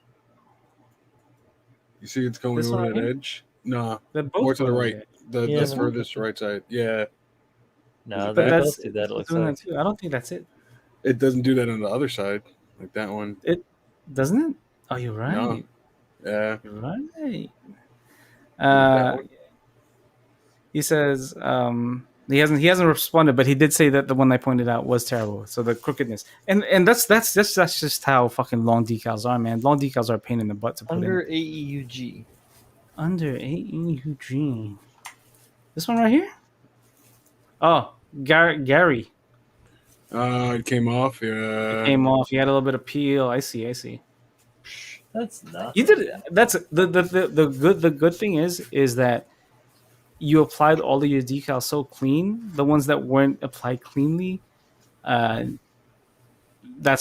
You see it's going This one over right that here? edge? Nah, They're both more to the going right. over The Yeah, the no. furthest right side. Yeah. No, But they that? both do that. It looks doing like. that too. I don't think that's it. It doesn't do that on the other side. Like that one. It doesn't it? Oh, you're right. No. Yeah. You're right. That one. He says he hasn't responded, but he did say that the one I pointed out was terrible. So the crookedness, and that's just how fucking long decals are, man. Long decals are a pain in the butt to put Under in. AEUG. Under AEUG. This one right here. Oh, Gary. It came off. It Yeah. came off. He had a little bit of peel. I see. That's not. You did it. That's the good thing is that you applied all of your decals so clean. The ones that weren't applied cleanly, that's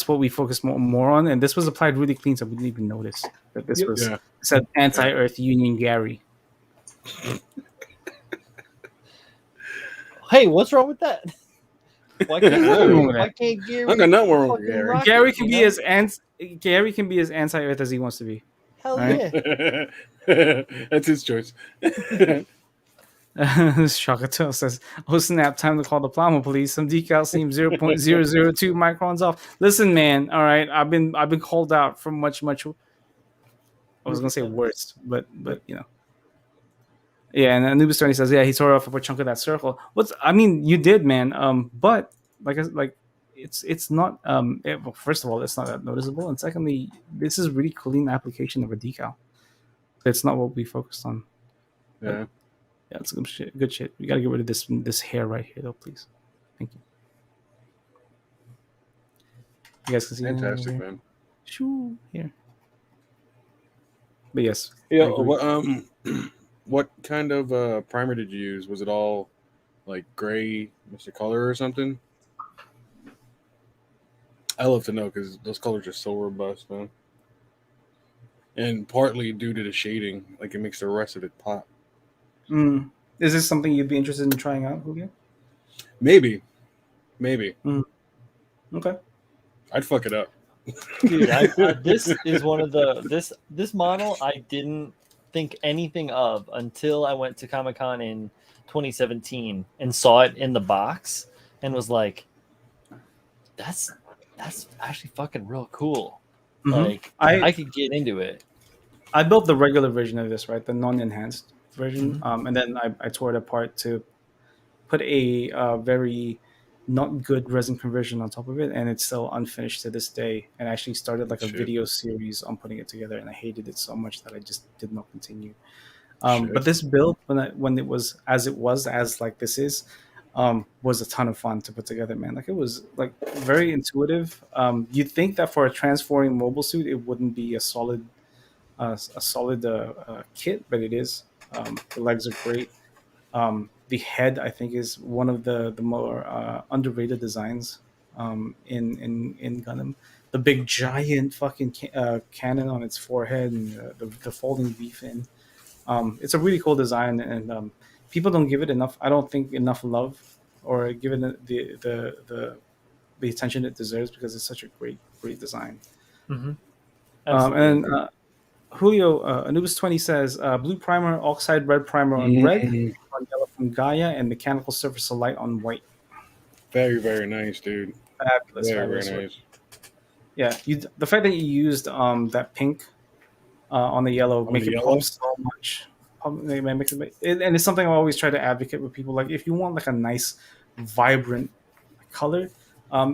what we focused more on. And this was applied really clean, so we didn't even notice that this Yep. was Yeah. said anti-Earth Union Gary. Hey, what's wrong with that? Why can't, Nothing wrong with why that. can't Gary? I got nothing wrong with fucking Gary. rock Gary it, can you be know? Gary can be as anti-Earth as he wants to be. Hell Right? yeah. That's his choice. Shakato says, "Oh snap! Time to call the plasma police. Some decals seem 0.002 microns off. Listen, man. All right, I've been called out from much. I was gonna say worse, but you know, yeah." And Anubis 20 says, "Yeah, he tore off a chunk of that circle. I mean, you did, man. But it's not. Well, first of all, it's not that noticeable, and secondly, this is really clean application of a decal. It's not what we focused on. Yeah. Yeah, it's good shit. Good shit. We gotta get rid of this hair right here, though, please. Thank you. You guys can see that Fantastic, over here? man. Shoo, here. But yes, I Yeah. agree. What kind of primer did you use? Was it all like gray, Mr. Color or something? I love to know because those colors are so robust, man. And partly due to the shading, like it makes the rest of it pop. Mm. Is this something you'd be interested in trying out, Julio? Maybe. Okay. I'd fuck it up. Dude, this is one of the this model I didn't think anything of until I went to Comic-Con in 2017 and saw it in the box and was like, that's actually fucking real cool. Mhm. Like I I could get into it. built the regular version of this, right? The non-enhanced version. Mhm. And then I tore it apart to put a very not good resin conversion on top of it, and it's still unfinished to this day. And I actually started like a Shit. video series on putting it together, and I hated it so much that I just did not continue. Shit. But this build, when it was as like this is, was a ton of fun to put together, man. Like it was like very intuitive. You'd think that for a transforming mobile suit, it wouldn't be a solid kit, but it is. The legs are great. The head, I think, is one of the more underrated designs in Gundam. The big giant fucking cannon on its forehead and the folding V fin. It's a really cool design, and people don't give it enough. I don't think enough love or give it the attention it deserves because it's such a great design. Mm-hmm. And Julio Anubis 20 says blue primer, oxide red primer on red, on yellow from Gaia, and mechanical surface of light on white. Very, very nice, dude. Fabulous, Very, fabulous very work. nice. Yeah, the fact that you used that pink on the yellow On make the it yellow? pop so much. And it's something I always try to advocate with people. Like if you want like a nice, vibrant color,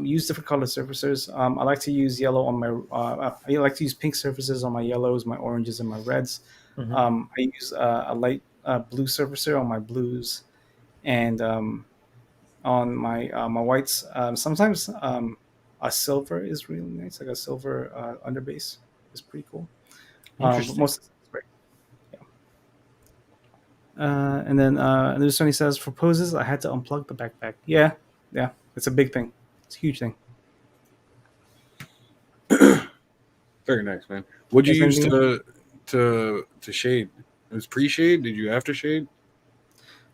use different color surfaces. I like to use yellow on my. I like to use pink surfaces on my yellows, my oranges, and my reds. Mm-hmm. I use a light blue surfacer on my blues, and on my whites. Sometimes a silver is really nice, like a silver underbase is pretty cool. But most of the time it's great. And then there's Sony says for poses, I had to unplug the backpack. Yeah, it's a big thing. It's a huge thing. Very nice, man. What'd you Is use anything- to shade? It was pre-shade. Did you after shade?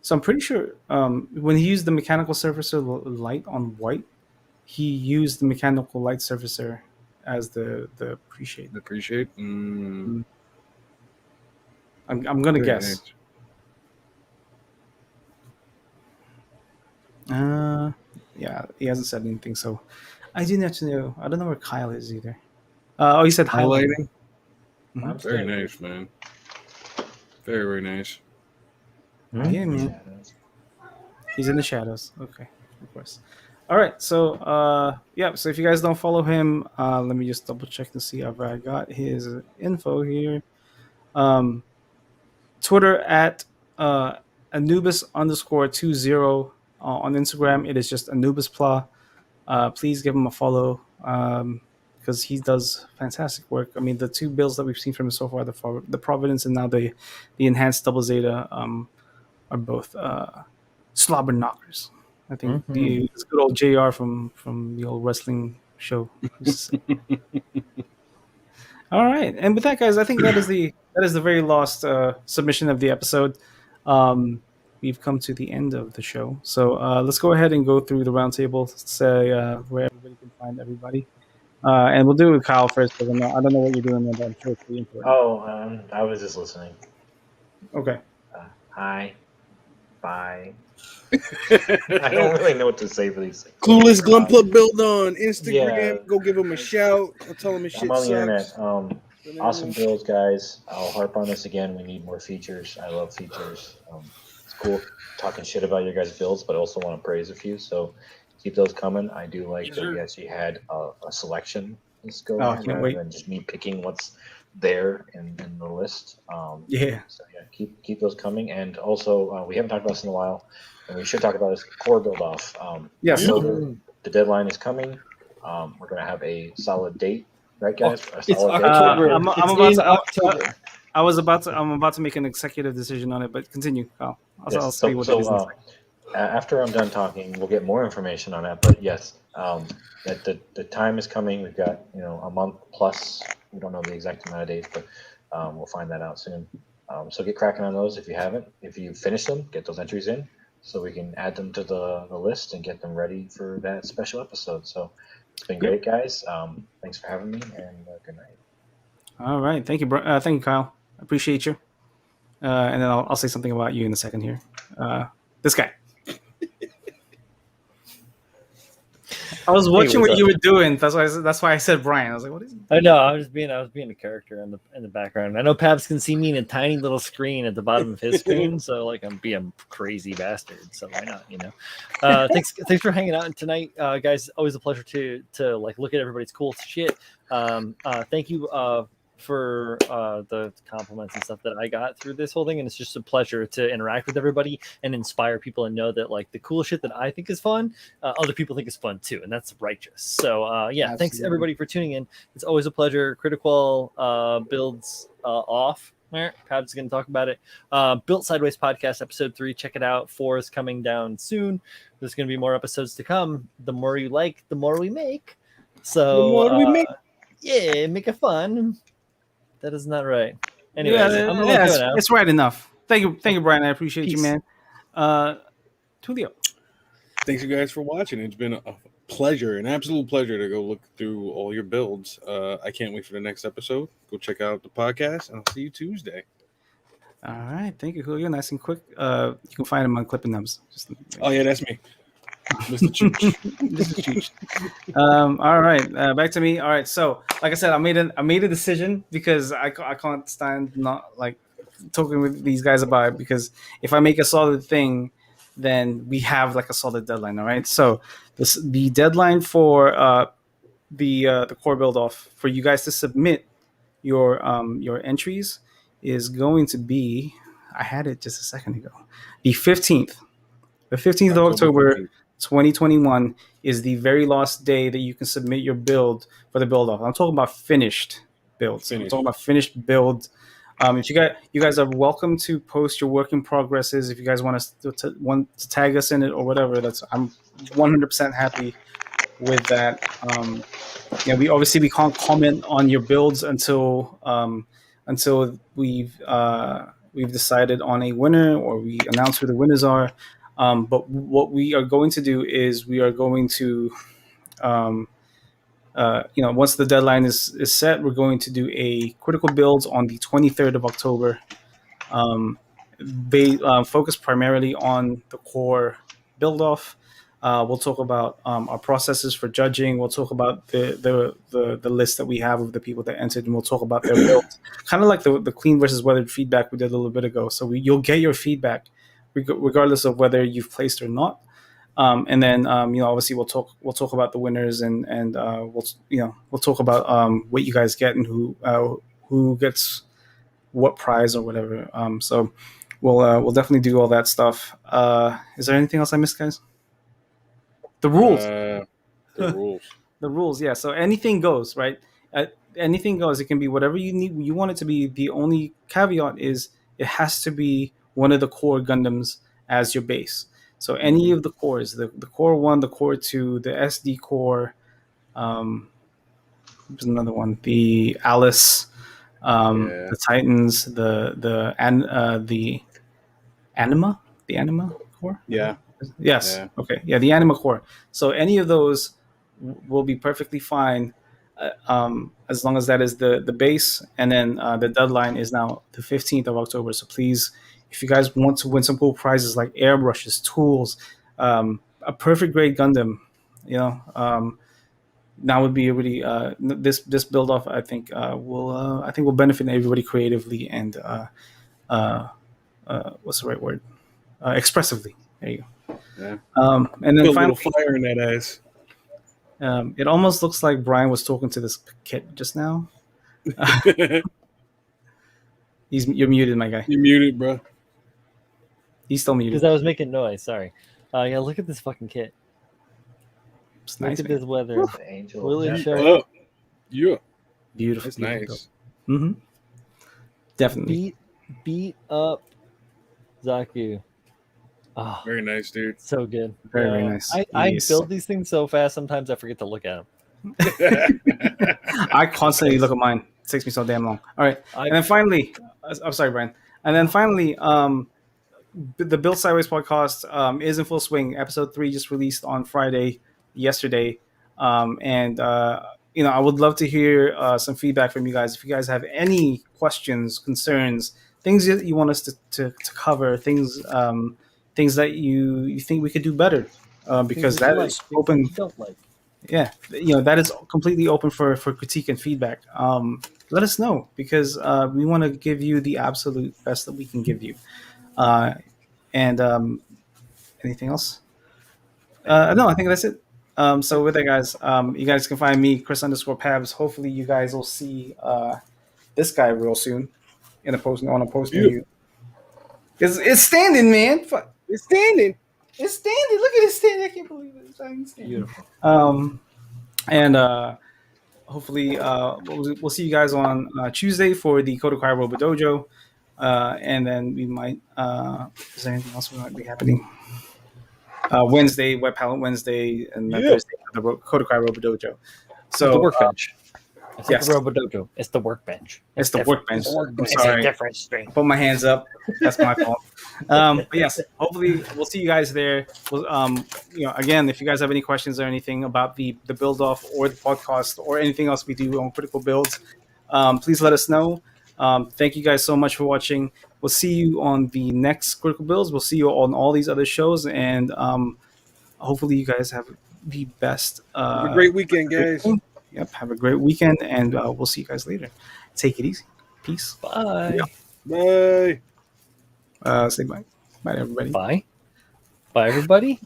So I'm pretty sure when he used the mechanical surfacer light on white, he used the mechanical light surfacer as the pre-shade. The pre-shade. I'm gonna Very guess. nice. Yeah, he hasn't said anything, so I do not know. I don't know where Kyle is either. He said highlighting. Highlighting. Mhm. Very nice, man. Very, very nice. Yeah, man. He's in the shadows. Okay, of course. All right, so yeah, so if you guys don't follow him, let me just double check to see if I got his info here. Twitter at Anubis _ 20. On Instagram, it is just AnubisPla. Please give him a follow because he does fantastic work. I mean, the two builds that we've seen from him so far, the Providence and now the enhanced Double Zeta, are both slobber knockers. I think it's good old JR from the old wrestling show. All right, and with that, guys, I think that is the very last submission of the episode. We've come to the end of the show, so let's go ahead and go through the roundtable, say where everybody can find everybody, and we'll do it with Kyle first because I don't know what you're doing, but I'm sure it's pretty important. Oh, I was just listening. Okay. Hi. Bye. I don't really know what to say for these things. Clueless Glum Club build on Instagram. Yeah. Go give him a shout. I'll tell him his shit I'm on the sucks. internet. Awesome builds, guys. I'll harp on this again. We need more features. I love features. It's cool talking shit about your guys' builds, but I also want to praise a few. So keep those coming. I do like that we actually had a selection this go around rather than just me picking what's there in the list. Yeah. So yeah, keep those coming. And also, we haven't talked about this in a while, and we should talk about this core build off. Yes. October, the deadline is coming. We're gonna have a solid date, right, guys? It's October. I'm about to make an executive decision on it, but continue, Kyle. I'll say what it is. After I'm done talking, we'll get more information on that. But yes, that the time is coming. We've got a month plus. We don't know the exact amount of days, but we'll find that out soon. So get cracking on those if you haven't. If you finish them, get those entries in so we can add them to the list and get them ready for that special episode. So it's been great, guys. Thanks for having me, and good night. All right, thank you, thank you, Kyle. I appreciate you. And then I'll say something about you in a second here. This guy. I was watching what you were doing. That's why I said Brian. I was like, "What is he?" I know. I was being a character in the background. I know Pabs can see me in a tiny little screen at the bottom of his screen, so like I'm being a crazy bastard. So why not? Thanks for hanging out tonight, guys. Always a pleasure to like look at everybody's cool shit. Thank you for the compliments and stuff that I got through this whole thing, and it's just a pleasure to interact with everybody and inspire people and know that like the cool shit that I think is fun, other people think is fun too, and that's righteous. So yeah, thanks Absolutely. everybody for tuning in. It's always a pleasure. CritiQual builds off. Pab's going to talk about it. Built Sideways podcast episode 3. Check it out. 4 is coming down soon. There's going to be more episodes to come. The more you like, the more we make. So The more we make. yeah, make it fun. That is not right. Anyways, Yeah, I'm gonna let go now. it's right enough. Thank you, Brian. I appreciate you, Peace. man. Tulio. Thanks, you guys, for watching. It's been a pleasure, an absolute pleasure to go look through all your builds. I can't wait for the next episode. Go check out the podcast, and I'll see you Tuesday. All right, thank you, Julio. Nice and quick. You can find him on Clipping Nubs. Oh yeah, that's me, Mr. Chooch. This is huge. All right, back to me. All right, so like I said, I made a decision because I can't stand not like talking with these guys about it, because if I make a solid thing, then we have like a solid deadline. All right, so the deadline for the core build off for you guys to submit your entries is going to be, I had it just a second ago, the 15th. The 15th of October 2021 is the very last day that you can submit your build for the build off. I'm talking about finished builds. I'm talking about finished build. If you guys are welcome to post your work in progresses. If you guys want to tag us in it or whatever, I'm 100% happy with that. We can't comment on your builds until we've decided on a winner or we announce who the winners are. But what we are going to do is we are going to, once the deadline is set, we're going to do a critical builds on the 23rd of October. They focus primarily on the core build off. We'll talk about our processes for judging. We'll talk about the list that we have of the people that entered, and we'll talk about their builds. Kind of like the clean versus weathered feedback we did a little bit ago. So you'll get your feedback regardless of whether you've placed or not. And then obviously we'll talk about the winners and we'll talk about what you guys get and who gets what prize or whatever. So we'll definitely do all that stuff. Is there anything else I missed, guys? The rules. The rules. The rules, yeah. So anything goes, right? Anything goes. It can be whatever you need. You want it to be. The only caveat is it has to be one of the core Gundams as your base. So any of the cores, the core 1, the core 2, the SD core, there's another one, the Alice, the Titans, the Anima core. Yeah. Yes. Yeah. Okay. Yeah, the Anima core. So any of those will be perfectly fine, as long as that is the base. And then the deadline is now the 15th of October. So please, if you guys want to win some cool prizes like airbrushes, tools, a perfect grade Gundam, now would be a really this build off. I think will benefit everybody creatively and what's the right word? Expressively. There you go. Yeah. And then Put a finally, little fire in that ass. it almost looks like Brian was talking to this kid just now. You're muted, my guy. You muted, bro. He's still muted. Because I was making noise. Sorry. Yeah, look at this fucking kit. It's Look nice, at man. this weather. Angel. Really Yeah. sharp. Oh, yeah. Beautiful. That's nice. Mm-hmm. Definitely. Beat up Zaku. Oh, Very nice, dude. so good. Very, very nice. I Yes. build these things so fast, sometimes I forget to look at them. I constantly look at mine. It takes me so damn long. All right. And then finally, I'm sorry, Brian. And then finally, the Build Sideways podcast is in full swing. Episode 3 just released on Friday, yesterday. And I would love to hear some feedback from you guys. If you guys have any questions, concerns, things that you want us to cover, things that you think we could do better, because that is open. You don't like. Yeah, that is completely open for critique and feedback. Let us know, because we want to give you the absolute best that we can give you. And anything else? No, I think that's it. So with that, guys, you guys can find me, Chris _Pabs. Hopefully you guys will see this guy real soon in a post on a post. Beautiful. It's standing, man. Fuck. It's standing. It's standing. Look at it standing. I can't believe it. It's fucking standing. Beautiful. And hopefully, we'll see you guys on Tuesday for the CritiQual Robo Dojo, and then we might. Is there anything else we might be happening? Wednesday, Web Palette Wednesday, and then Thursday the CritiQual Robo Dojo. So the workbench. It's yes. not the Robo Dojo. It's the workbench. It's the different. workbench. I'm It's sorry. a different string. I put my hands up. That's my fault. But yes, hopefully we'll see you guys there. We'll, again, if you guys have any questions or anything about the build off or the podcast or anything else we do on Critical Builds, please let us know. Thank you guys so much for watching. We'll see you on the next Critical Builds. We'll see you on all these other shows, and hopefully you guys have the best. Have a great weekend, guys. Yep. Have a great weekend, and we'll see you guys later. Take it easy. Peace. Bye. Bye. Say bye. Bye, everybody. Bye. Bye, everybody.